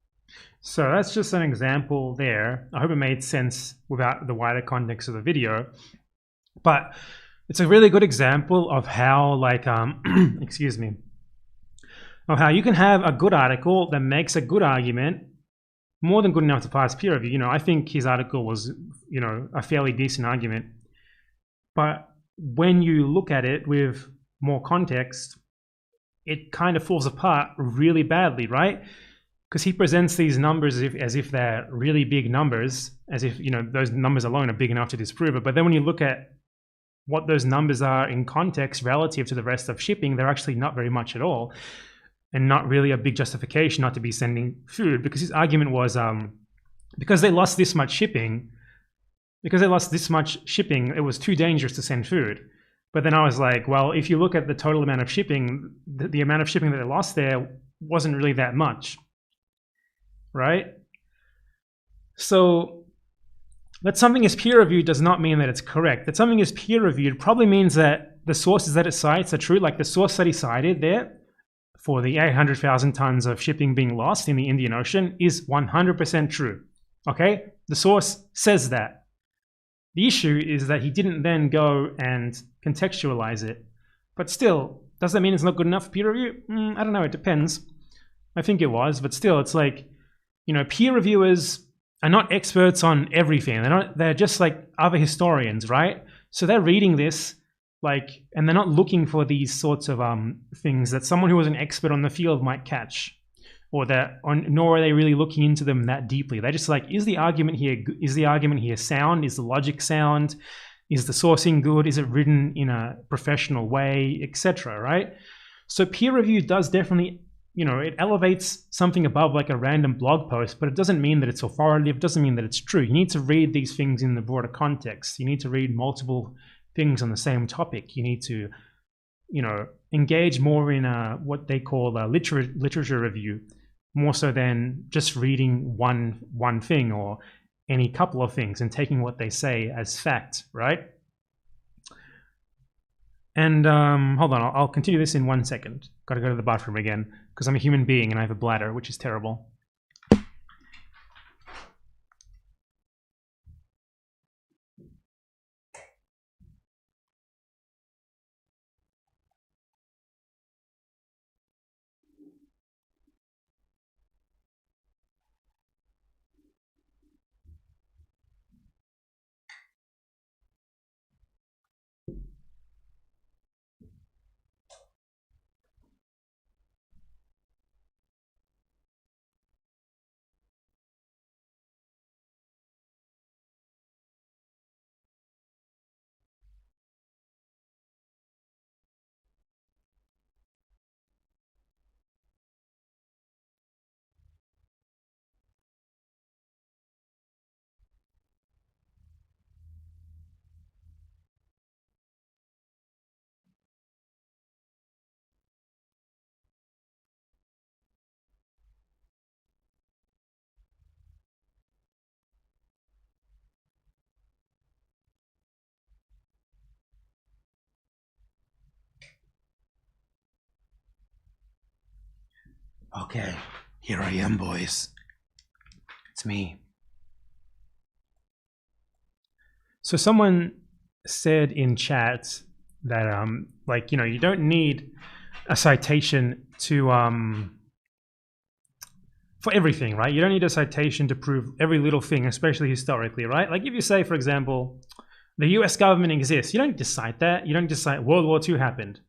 So that's just an example there. I hope it made sense without the wider context of the video. But it's a really good example of how, like, excuse me, of how you can have a good article that makes a good argument, more than good enough to pass peer review. You know, I think his article was, you know, a fairly decent argument. But when you look at it with more context, it kind of falls apart really badly, right? Because he presents these numbers as if they're really big numbers, as if, you know, those numbers alone are big enough to disprove it. But then when you look at what those numbers are in context relative to the rest of shipping, they're actually not very much at all, and not really a big justification not to be sending food. Because his argument was, because they lost this much shipping, it was too dangerous to send food. But then I was like, well, if you look at the total amount of shipping, the amount of shipping that they lost there wasn't really that much. Right? So that something is peer-reviewed does not mean that it's correct. That something is peer-reviewed probably means that the sources that it cites are true. Like the source that he cited there for the 800,000 tons of shipping being lost in the Indian Ocean is 100% true. Okay? The source says that. The issue is that he didn't then go and contextualize it. But still, does that mean it's not good enough for peer review? I don't know, it depends. I think it was, but still, it's like, you know, peer reviewers are not experts on everything. They're just like other historians, right? So they're reading this, like, and they're not looking for these sorts of things that someone who was an expert on the field might catch, nor are they really looking into them that deeply. They're just like, is the argument here sound? Is the logic sound? Is the sourcing good? Is it written in a professional way, etc., right? So peer review does definitely, you know, it elevates something above like a random blog post, but it doesn't mean that it's authoritative. It doesn't mean that it's true. You need to read these things in the broader context. You need to read multiple things on the same topic. You need to, you know, engage more in what they call a literature review, more so than just reading one thing or any couple of things and taking what they say as fact, right? And hold on, I'll continue this in 1 second. Got to go to the bathroom again because I'm a human being and I have a bladder, which is terrible. Okay, here I am, boys. It's me. So someone said in chat that like, you know, you don't need a citation to for everything, right? You don't need a citation to prove every little thing, especially historically, right? Like if you say, for example, the US government exists, you don't decide that. You don't decide World War II happened.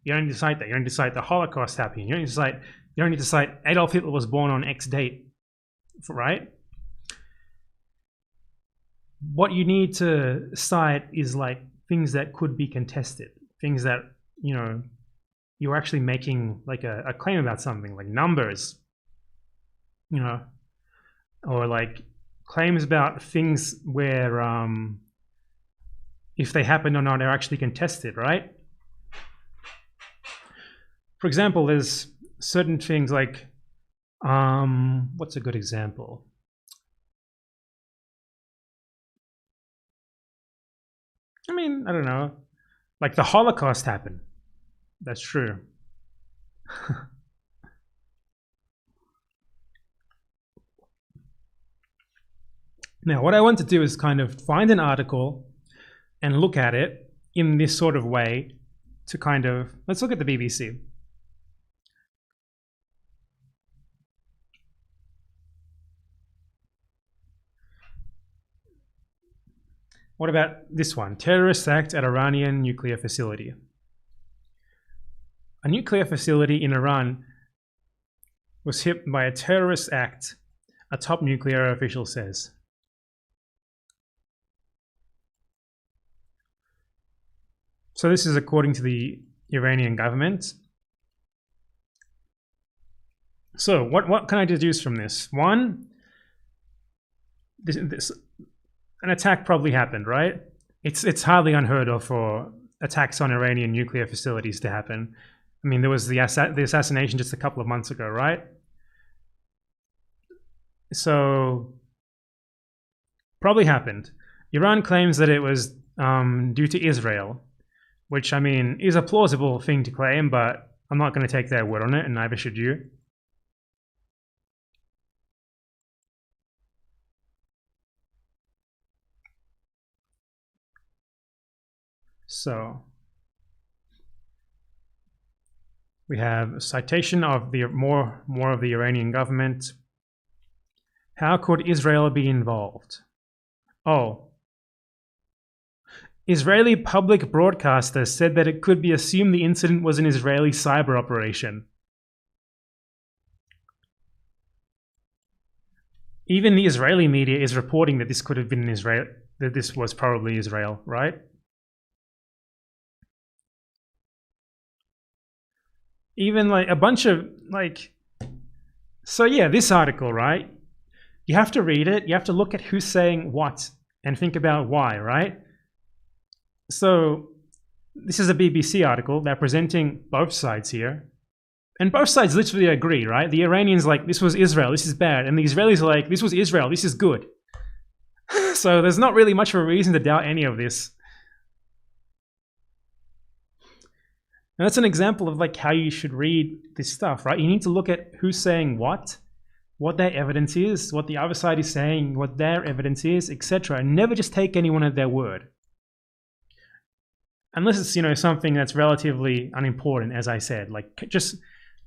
You don't decide that. You don't decide the Holocaust happened. You don't need to cite Adolf Hitler was born on X date, right? What you need to cite is like things that could be contested, things that, you know, you're actually making like a claim about something, like numbers, you know, or like claims about things where if they happen or not are actually contested, right? For example, there's certain things like, what's a good example? I mean, I don't know, like the Holocaust happened. That's true. Now, what I want to do is kind of find an article and look at it in this sort of way to kind of, let's look at the BBC. What about this one? Terrorist act at Iranian nuclear facility. A nuclear facility in Iran was hit by a terrorist act, a top nuclear official says. So this is according to the Iranian government. So what can I deduce from this? One, an attack probably happened, right? It's hardly unheard of for attacks on Iranian nuclear facilities to happen. I mean, there was the assassination just a couple of months ago, right? So probably happened. Iran claims that it was due to Israel, which, I mean, is a plausible thing to claim, but I'm not going to take their word on it, and neither should you. So we have a citation of the more of the Iranian government. How could Israel be involved? Oh, Israeli public broadcaster said that it could be assumed the incident was an Israeli cyber operation. Even the Israeli media is reporting that this could have been Israel, that this was probably Israel, right? Even like a bunch of like, so yeah, this article, right? You have to read it. You have to look at who's saying what and think about why, right? So this is a BBC article. They're presenting both sides here. And both sides literally agree, right? The Iranians like, this was Israel, this is bad. And the Israelis are like, this was Israel, this is good. So there's not really much of a reason to doubt any of this. And that's an example of like how you should read this stuff, right? You need to look at who's saying what their evidence is, what the other side is saying, what their evidence is, etc. And never just take anyone at their word. Unless it's, you know, something that's relatively unimportant, as I said. Like, just,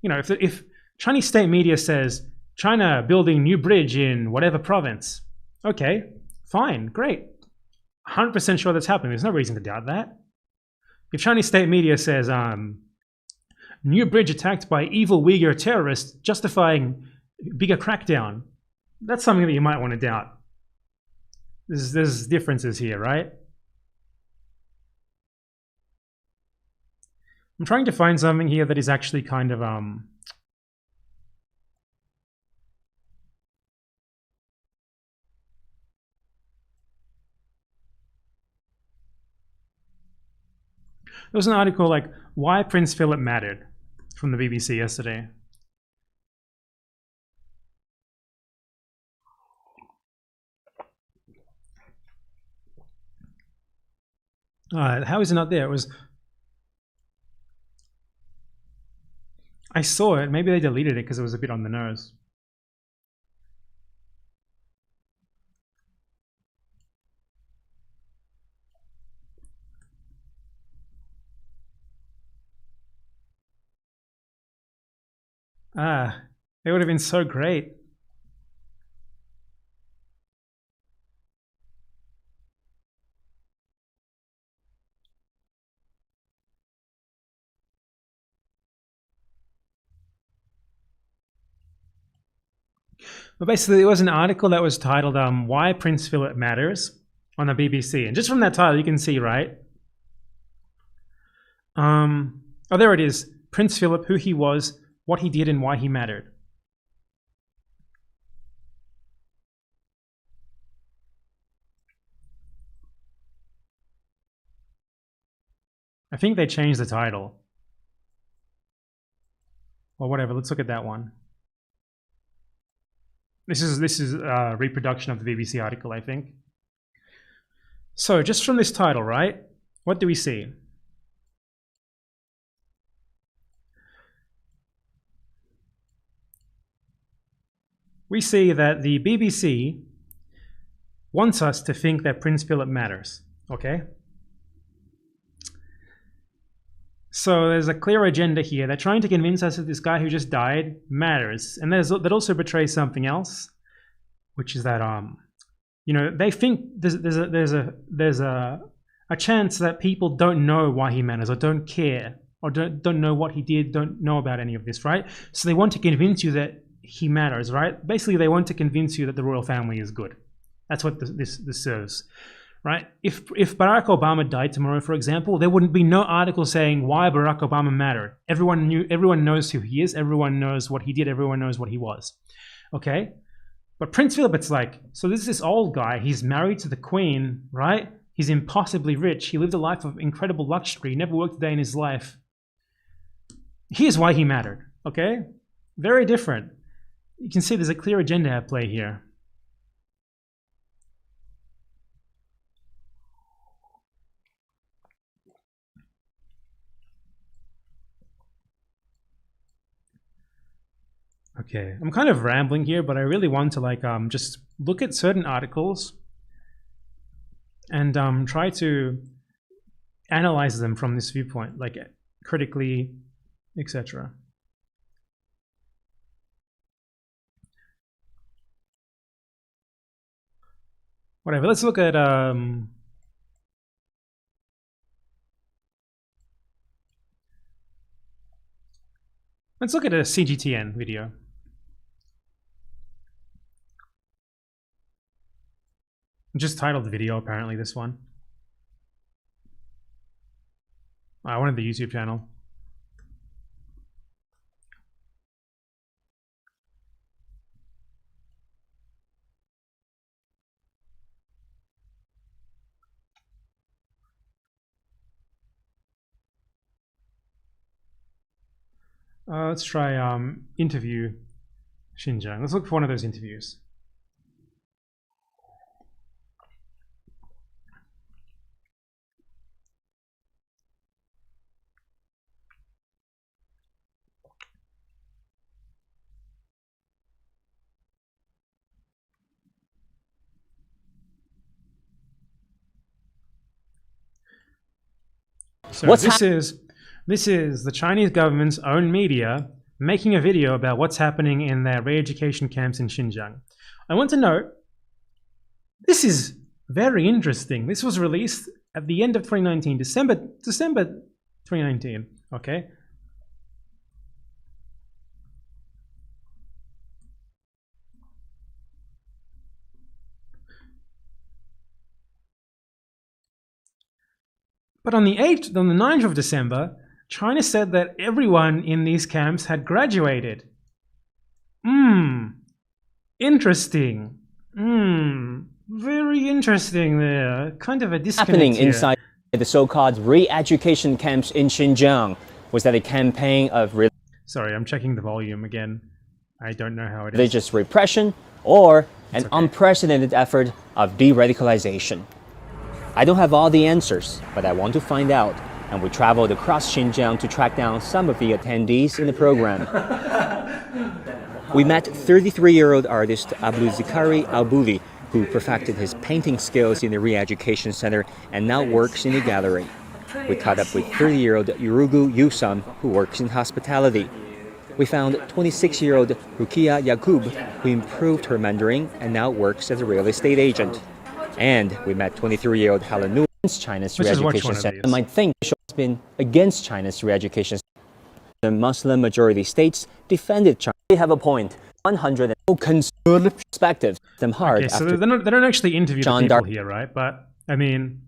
you know, if Chinese state media says, China building new bridge in whatever province, okay, fine, great. 100% sure that's happening. There's no reason to doubt that. If Chinese state media says, new bridge attacked by evil Uyghur terrorists justifying bigger crackdown, that's something that you might want to doubt. There's differences here, right? I'm trying to find something here that is actually kind of there was an article like why Prince Philip mattered from the BBC yesterday. How is it not there? It was, I saw it. Maybe they deleted it because it was a bit on the nose. It would have been so great. But basically, it was an article that was titled Why Prince Philip Matters on the BBC. And just from that title, you can see, right? Oh, there it is. Prince Philip, who he was, what he did, and why he mattered. I think they changed the title. Or whatever, let's look at that one. This is a reproduction of the BBC article, I think. So just from this title, right? What do we see? We see that the BBC wants us to think that Prince Philip matters, okay? So there's a clear agenda here. They're trying to convince us that this guy who just died matters. And that also betrays something else, which is that, you know, they think there's a chance that people don't know why he matters or don't care or don't know what he did, don't know about any of this, right? So they want to convince you that he matters, right? Basically, they want to convince you that the royal family is good. That's what this serves. Right? If Barack Obama died tomorrow, for example, there wouldn't be no article saying why Barack Obama mattered. Everyone knows who he is, everyone knows what he did, everyone knows what he was. Okay? But Prince Philip, it's like, so this is this old guy, he's married to the Queen, right? He's impossibly rich, he lived a life of incredible luxury, never worked a day in his life. Here's why he mattered, okay? Very different. You can see there's a clear agenda at play here. Okay, I'm kind of rambling here, but I really want to like just look at certain articles and try to analyze them from this viewpoint, like critically, etc. Whatever. Let's look at let's look at a CGTN video. Just titled video, apparently, this one. I wanted the YouTube channel. Let's try interview Xinjiang. Let's look for one of those interviews. So this is the Chinese government's own media making a video about what's happening in their re-education camps in Xinjiang. I want to note, this is very interesting. This was released at the end of 2019, December 2019, okay? But on the 9th of December, China said that everyone in these camps had graduated. Interesting. Very interesting there. Kind of a disconnect Happening here. inside the so-called re-education camps in Xinjiang was that a campaign of Sorry, I'm checking the volume again. I don't know how it is. religious repression or an unprecedented effort of de-radicalization. I don't have all the answers, but I want to find out, and we traveled across Xinjiang to track down some of the attendees in the program. We met 33-year-old artist Abdulzikari Albouli, who perfected his painting skills in the re-education center and now works in the gallery. We caught up with 30-year-old Yurugu Yusam, who works in hospitality. We found 26-year-old Rukia Yakub, who improved her Mandarin and now works as a real estate agent. And we met 23-year-old Helen Nu against China's Let's just watch re-education one of center. these. You might think she has been against China's re-education center. The Muslim majority states defended China. They have a point. 100 conservative perspectives. Them hard Okay, so after they don't actually interview the John people Dark- here, right? But, I mean,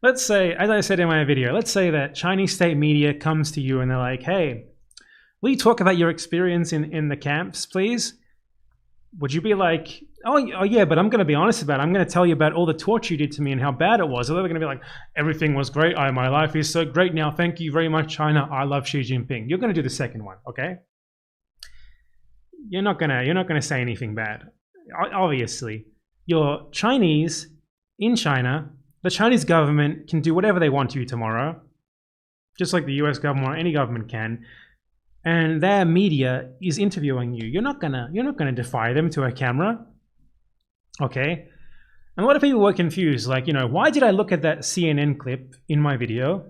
let's say, as I said in my video, let's say that Chinese state media comes to you and they're like, hey, will you talk about your experience in the camps, please? Would you be like, oh yeah, but I'm going to be honest about it. I'm going to tell you about all the torture you did to me and how bad it was. Or they're going to be like, everything was great. My life is so great now. Thank you very much, China. I love Xi Jinping. You're going to do the second one, okay? You're not gonna say anything bad. Obviously, you're Chinese in China. The Chinese government can do whatever they want to you tomorrow, just like the U.S. government or any government can. And their media is interviewing you. You're not gonna defy them to a camera, okay? And a lot of people were confused, like, why did I look at that CNN clip in my video?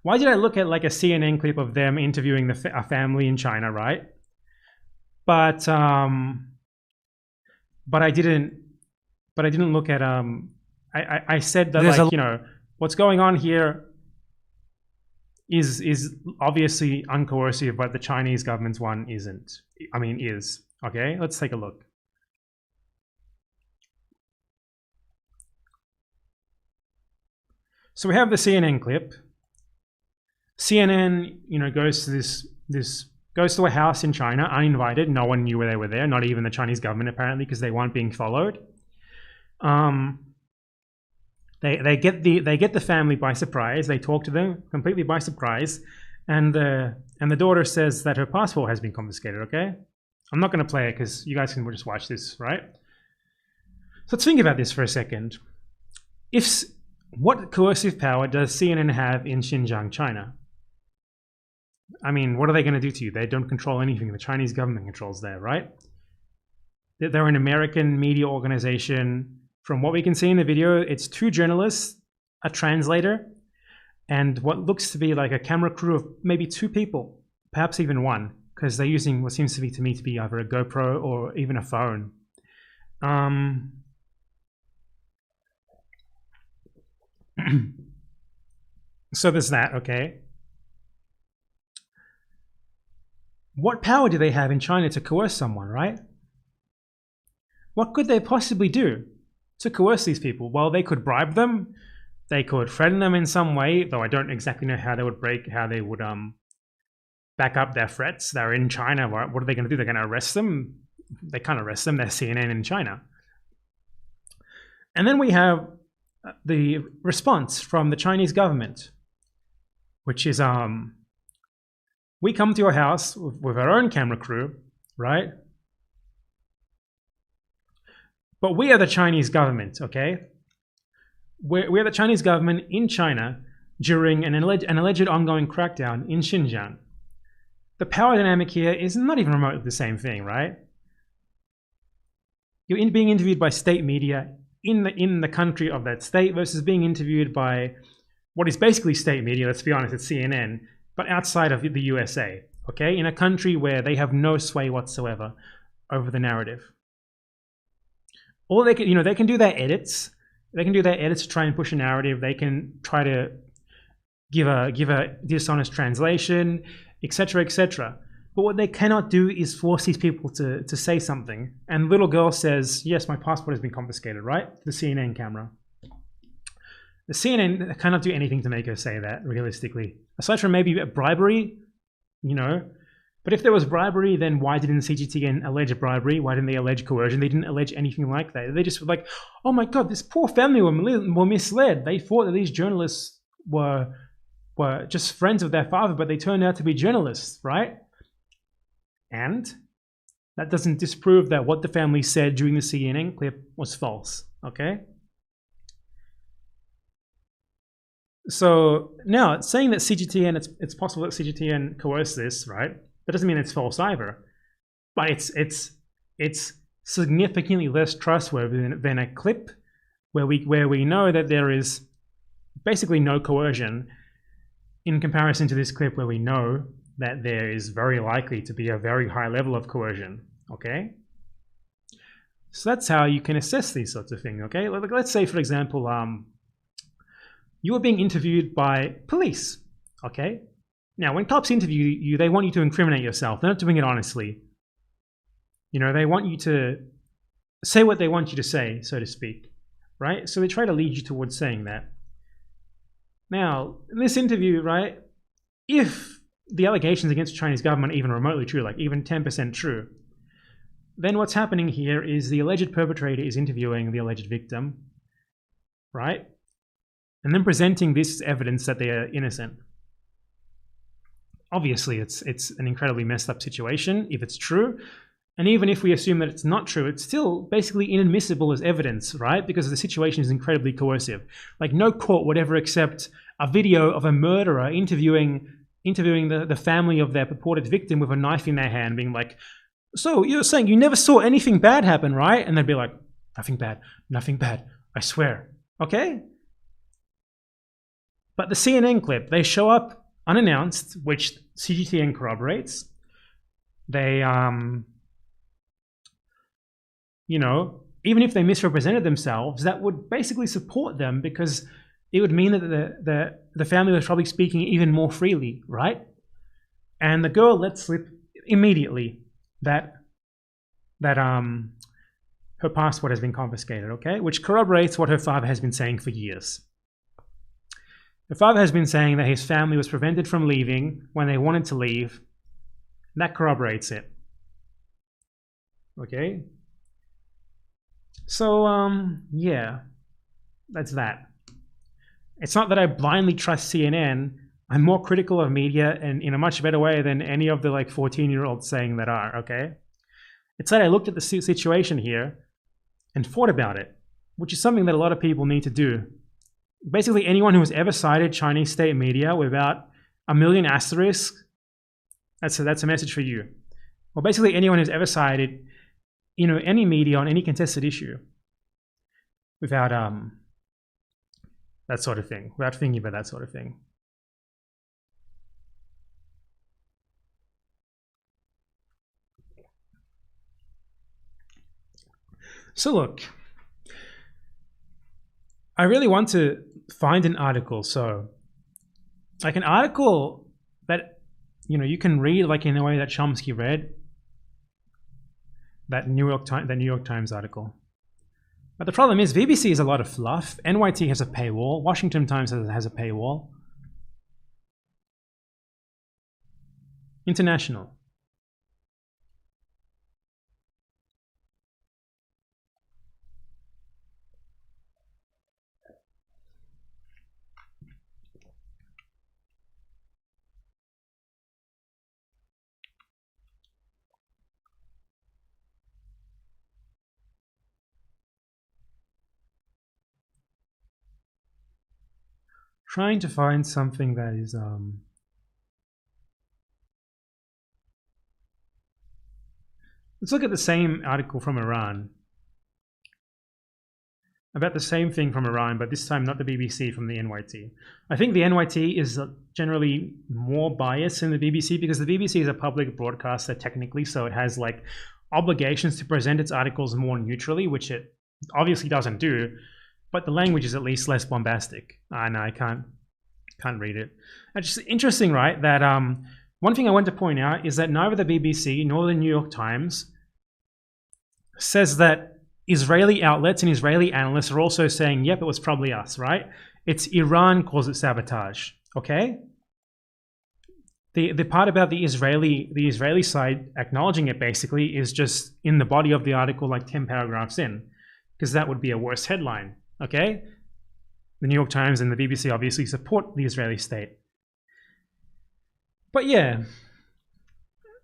Why did I look at like a CNN clip of them interviewing a family in China, right? But I didn't look at I said that, like, what's going on here is obviously uncoercive, but the Chinese government's one isn't. I mean, is. Okay, let's take a look. So we have the CNN clip. CNN, goes to goes to a house in China, uninvited. No one knew where they were there, not even the Chinese government apparently, because they weren't being followed. They get the family by surprise. They talk to them completely by surprise, and the daughter says that her passport has been confiscated. Okay, I'm not going to play it because you guys can just watch this, right? So let's think about this for a second. What coercive power does CNN have in Xinjiang, China? I mean, what are they going to do to you? They don't control anything. The Chinese government controls there, right? They're an American media organization. From what we can see in the video, it's 2 journalists, a translator, and what looks to be like a camera crew of maybe 2 people, perhaps even 1, because they're using what seems to me to be either a GoPro or even a phone. So there's that, okay? What power do they have in China to coerce someone, right? What could they possibly do to coerce these people? Well, they could bribe them. They could threaten them in some way, though I don't exactly know how they would back up their threats. They're in China. What are they going to do? They're going to arrest them? They can't arrest them. They're CNN in China. And then we have the response from the Chinese government, which is we come to your house with our own camera crew, right? But we are the Chinese government, okay? We're the Chinese government in China during an alleged ongoing crackdown in Xinjiang. The power dynamic here is not even remotely the same thing, right? You're being interviewed by state media in the country of that state versus being interviewed by what is basically state media, let's be honest, it's CNN, but outside of the USA, okay? In a country where they have no sway whatsoever over the narrative. Or they can, they can do their edits. They can do their edits to try and push a narrative. They can try to give a dishonest translation, etc., etc. But what they cannot do is force these people to say something. And the little girl says, yes, my passport has been confiscated, right? The CNN camera. The CNN cannot do anything to make her say that, realistically. Aside from maybe bribery, But if there was bribery, then why didn't CGTN allege bribery? Why didn't they allege coercion? They didn't allege anything like that. They just were like, oh my God, this poor family were misled. They thought that these journalists were just friends of their father, but they turned out to be journalists, right? And that doesn't disprove that what the family said during the CNN clip was false, okay? So now, saying that CGTN, it's possible that CGTN coerced this, right? That doesn't mean it's false either. But it's significantly less trustworthy than a clip where we know that there is basically no coercion in comparison to this clip where we know that there is very likely to be a very high level of coercion, okay? So that's how you can assess these sorts of things, okay? Let's say, for example, you are being interviewed by police, okay? Now, when cops interview you, they want you to incriminate yourself. They're not doing it honestly. They want you to say what they want you to say, so to speak, right? So they try to lead you towards saying that. Now, in this interview, right, if the allegations against the Chinese government are even remotely true, like even 10% true, then what's happening here is the alleged perpetrator is interviewing the alleged victim, right? And then presenting this as evidence that they are innocent. Obviously, it's an incredibly messed up situation if it's true. And even if we assume that it's not true, it's still basically inadmissible as evidence, right? Because the situation is incredibly coercive. Like no court would ever accept a video of a murderer interviewing the family of their purported victim with a knife in their hand, being like, so you're saying you never saw anything bad happen, right? And they'd be like, nothing bad, I swear, okay? But the CNN clip, they show up unannounced, which CGTN corroborates. They, even if they misrepresented themselves, that would basically support them because it would mean that the family was probably speaking even more freely, right? And the girl let slip immediately that her passport has been confiscated, okay? Which corroborates what her father has been saying for years. The father has been saying that his family was prevented from leaving when they wanted to leave. That corroborates it. Okay? So, yeah, that's that. It's not that I blindly trust CNN. I'm more critical of media and in a much better way than any of the 14-year-olds saying that are, okay? It's that I looked at the situation here and thought about it, which is something that a lot of people need to do. Basically, anyone who has ever cited Chinese state media without a million asterisks, that's a message for you. Well, basically, anyone who's ever cited, any media on any contested issue without that sort of thing, without thinking about that sort of thing. So look, I really want to find an article. So like an article that, you can read in the way that Chomsky read that New York Times article. But the problem is BBC is a lot of fluff. NYT has a paywall. Washington Times has a paywall. International. Trying to find something that is let's look at the same article from Iran. about the same thing from Iran, but this time not the BBC, from the NYT. I think the NYT is generally more biased than the BBC because the BBC is a public broadcaster technically, so it has like obligations to present its articles more neutrally, which it obviously doesn't do, but the language is at least less bombastic. And I can't read it. It's just interesting, right, that one thing I want to point out is that neither the BBC nor the New York Times says that Israeli outlets and Israeli analysts are also saying, yep, it was probably us, right? It's Iran calls it sabotage, okay? The part about the Israeli side acknowledging it basically is just in the body of the article, like 10 paragraphs in, because that would be a worse headline, okay? The New York Times and the BBC obviously support the Israeli state. But yeah,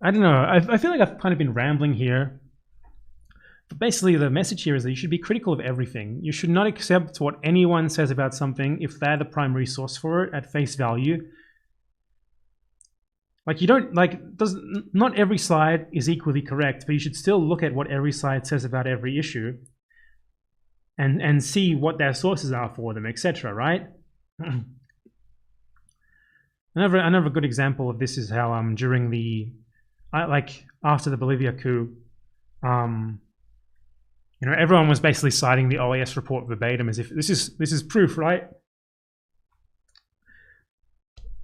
I don't know. I feel like I've kind of been rambling here. But basically, the message here is that you should be critical of everything. You should not accept what anyone says about something if they're the primary source for it at face value. Like, you don't, like, not every side is equally correct, but you should still look at what every side says about every issue and see what their sources are for them, etc., right? Another good example of this is how during the after the Bolivia coup, you know, everyone was basically citing the OAS report verbatim as if this is proof, right?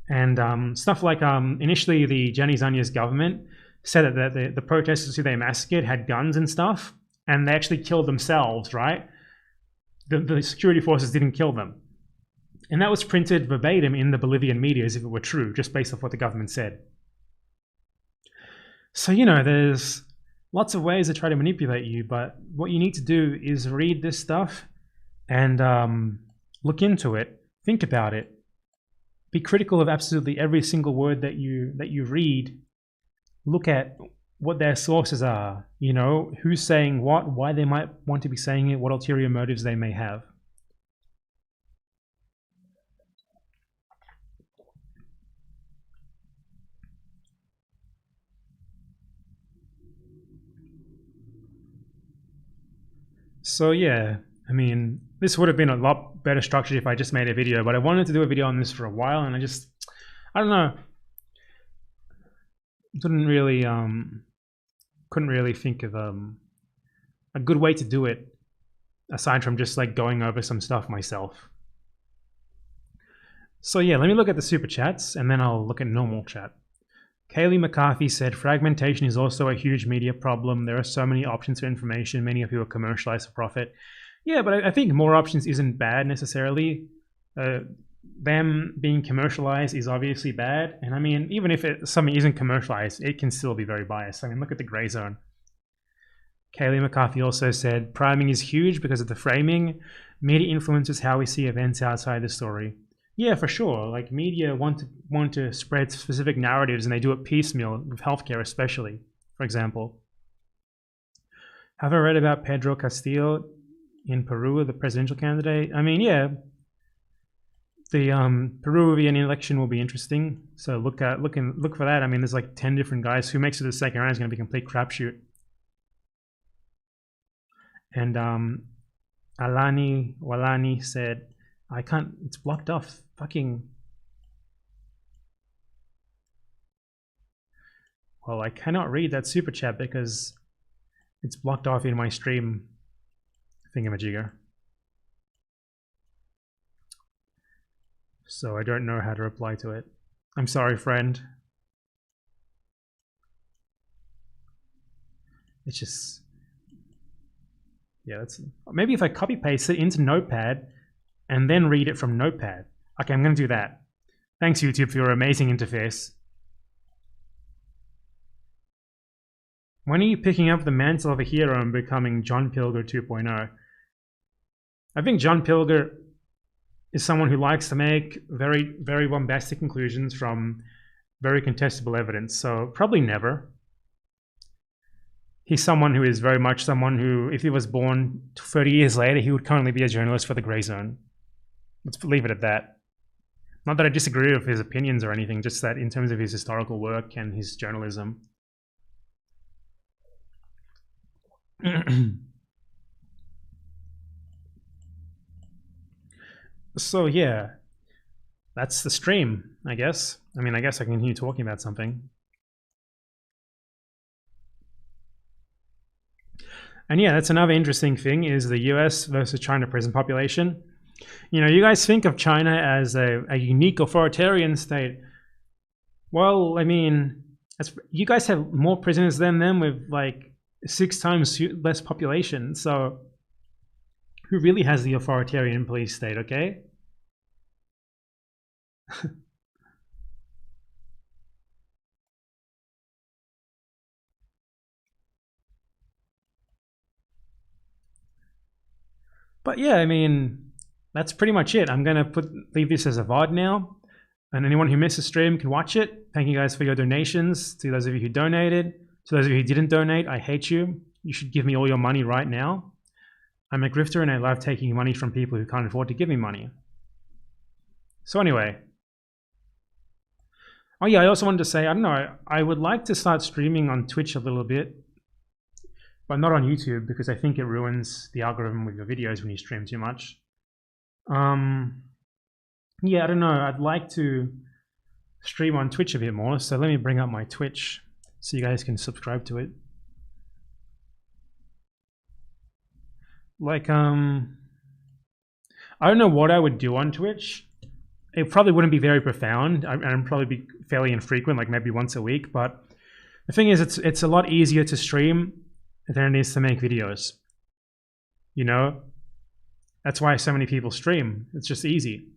And stuff like initially the Gianni Zania's government said that the protesters who they massacred had guns and stuff, and they actually killed themselves, right? The security forces didn't kill them. And that was printed verbatim in the Bolivian media as if it were true, just based off what the government said. So, you know, there's lots of ways to try to manipulate you, but what you need to do is read this stuff and look into it, think about it, be critical of absolutely every single word that you read, look at what their sources are, you know, who's saying what, why they might want to be saying it, what ulterior motives they may have. So yeah, I mean, this would have been a lot better structured if I just made a video, but I wanted to do a video on this for a while, and I don't know, couldn't really think of a good way to do it aside from just like going over some stuff myself. So yeah, let me look at the super chats and then I'll look at normal chat. Kaylee McCarthy said, fragmentation is also a huge media problem. There are so many options for information, many of who are commercialized for profit. Yeah, but I think more options isn't bad necessarily. Them being commercialized is obviously bad. And I mean, even if something isn't commercialized, it can still be very biased. I mean, look at the gray zone. Kaylee McCarthy also said, priming is huge because of the framing. Media influences how we see events outside the story. Yeah, for sure. Like, media want to spread specific narratives, and they do it piecemeal, with healthcare especially, for example. Have I read about Pedro Castillo in Peru, the presidential candidate? I mean, yeah. The Peruvian election will be interesting. So look for that. I mean, there's like 10 different guys. Who makes it to the second round is going to be a complete crapshoot. And Walani said, I can't, it's blocked off. Fucking. Well, I cannot read that super chat because it's blocked off in my stream thingamajigger. So I don't know how to reply to it. I'm sorry, friend. It's just, yeah, that's, maybe if I copy paste it into Notepad and then read it from Notepad. Okay, I'm going to do that. Thanks, YouTube, for your amazing interface. When are you picking up the mantle of a hero and becoming John Pilger 2.0? I think John Pilger is someone who likes to make very, very bombastic conclusions from very contestable evidence, so probably never. He's someone who is very much someone who, if he was born 30 years later, he would currently be a journalist for the Grey Zone. Let's leave it at that. Not that I disagree with his opinions or anything, just that in terms of his historical work and his journalism. So yeah, that's the stream, I guess. I mean, I guess I can continue talking about something. And yeah, that's another interesting thing is the US versus China prison population. You know, you guys think of China as a unique authoritarian state. Well, I mean, you guys have more prisoners than them with like 6 times less population. So who really has the authoritarian police state, okay? But yeah, I mean, that's pretty much it. I'm gonna leave this as a VOD now, and anyone who missed the stream can watch it. Thank you guys for your donations. To those of you who donated, to those of you who didn't donate, I hate you. You should give me all your money right now. I'm a grifter and I love taking money from people who can't afford to give me money. So anyway. Oh yeah, I also wanted to say, I don't know, I would like to start streaming on Twitch a little bit, but not on YouTube because I think it ruins the algorithm with your videos when you stream too much. Yeah, I don't know, I'd like to stream on Twitch a bit more, so let me bring up my Twitch so you guys can subscribe to it. Like, I don't know what I would do on Twitch. It probably wouldn't be very profound. I'd probably be fairly infrequent, like maybe once a week. But the thing is, it's a lot easier to stream than it is to make videos. You know? That's why so many people stream. It's just easy.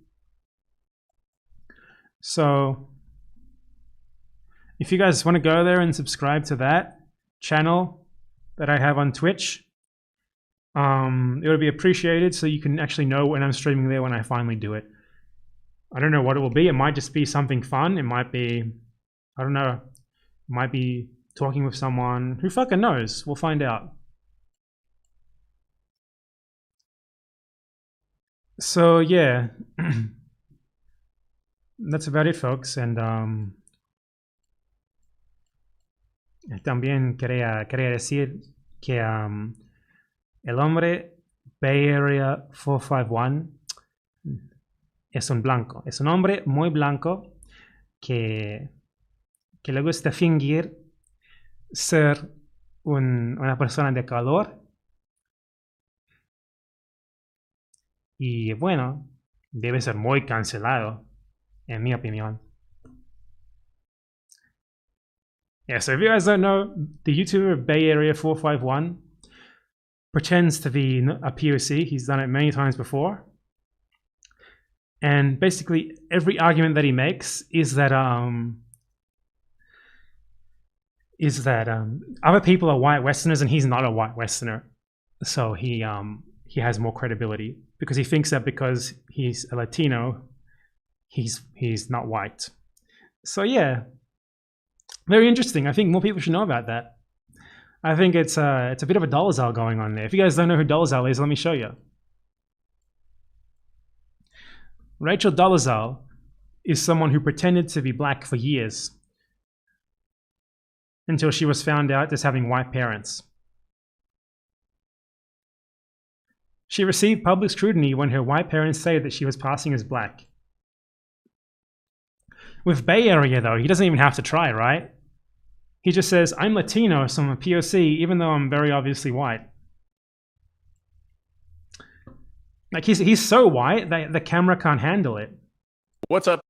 So, if you guys want to go there and subscribe to that channel that I have on Twitch, it would be appreciated so you can actually know when I'm streaming there when I finally do it. I don't know what it will be. It might just be something fun. It might be, I don't know, it might be talking with someone. Who fucking knows? We'll find out. So yeah, that's about it, folks. And también quería decir que el hombre Bay Area 451 es un blanco. Es un hombre muy blanco que le gusta fingir ser una persona de color. Y bueno, debe ser muy cancelado, en mi opinión. Yeah, so if you guys don't know, the YouTuber Bay Area 451 pretends to be a POC. He's done it many times before. And basically, every argument that he makes is that other people are white Westerners and he's not a white Westerner. So he has more credibility because he thinks that because he's a Latino, he's not white. So yeah, very interesting. I think more people should know about that. I think it's a bit of a Dolezal going on there. If you guys don't know who Dolezal is, let me show you. Rachel Dolezal is someone who pretended to be black for years until she was found out as having white parents. She received public scrutiny when her white parents said that she was passing as black. With Bay Area, though, he doesn't even have to try, right? He just says, I'm Latino, so I'm a POC, even though I'm very obviously white. Like, he's so white that the camera can't handle it. What's up?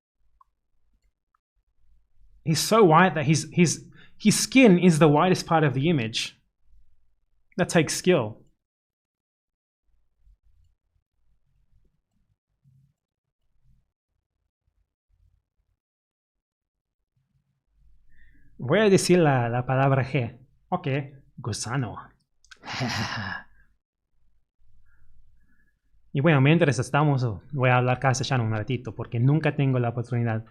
He's so white that his skin is the whitest part of the image. That takes skill. Voy a decir la palabra G. Ok, gusano. Y bueno, mientras estamos, voy a hablar castellano un ratito porque nunca tengo la oportunidad.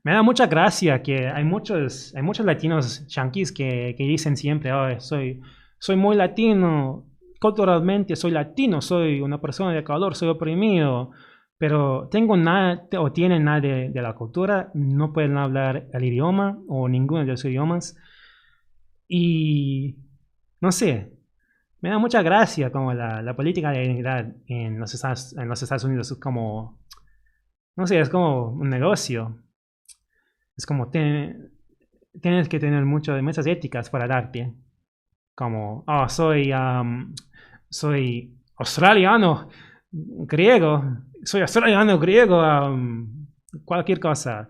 Me da mucha gracia que hay muchos latinos yanquis que dicen siempre, oh, soy muy latino, culturalmente soy latino, soy una persona de color, soy oprimido, pero tengo nada o tienen nada de la cultura, no pueden hablar el idioma o ninguno de los idiomas. Y no sé, me da mucha gracia como la política de identidad en los Estados Unidos es como, no sé, es como un negocio. Es como tienes que tener muchas éticas para darte. Como, oh, soy australiano, griego, cualquier cosa.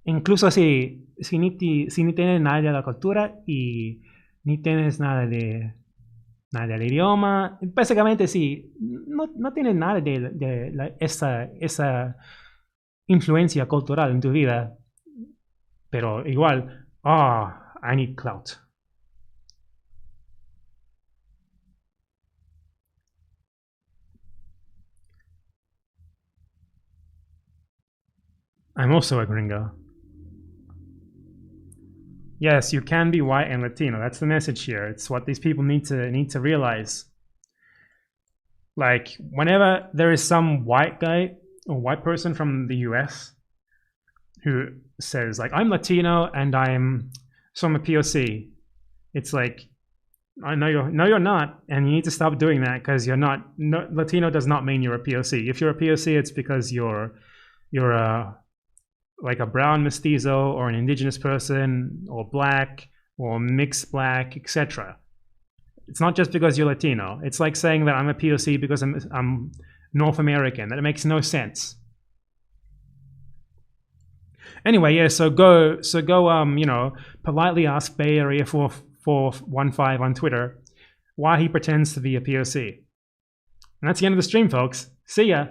Incluso si ni tienes nada de la cultura y ni tienes nada del idioma, básicamente sí, no tienes nada de esa influencia cultural en tu vida, pero igual, I need clout. I'm also a gringo. Yes, you can be white and Latino. That's the message here. It's what these people need to realize. Like, whenever there is some white guy or white person from the US who says, like, I'm Latino and I'm a POC, it's like, I know you're not, and you need to stop doing that because you're not. No, Latino does not mean you're a POC. If you're a POC, it's because you're like a brown mestizo or an indigenous person or black or mixed black, etc. It's not just because you're Latino. It's like saying that I'm a POC because I'm North American. That makes no sense. Anyway, yeah, so go politely ask Bay Area 4415 on Twitter why he pretends to be a POC. And that's the end of the stream, folks. See ya.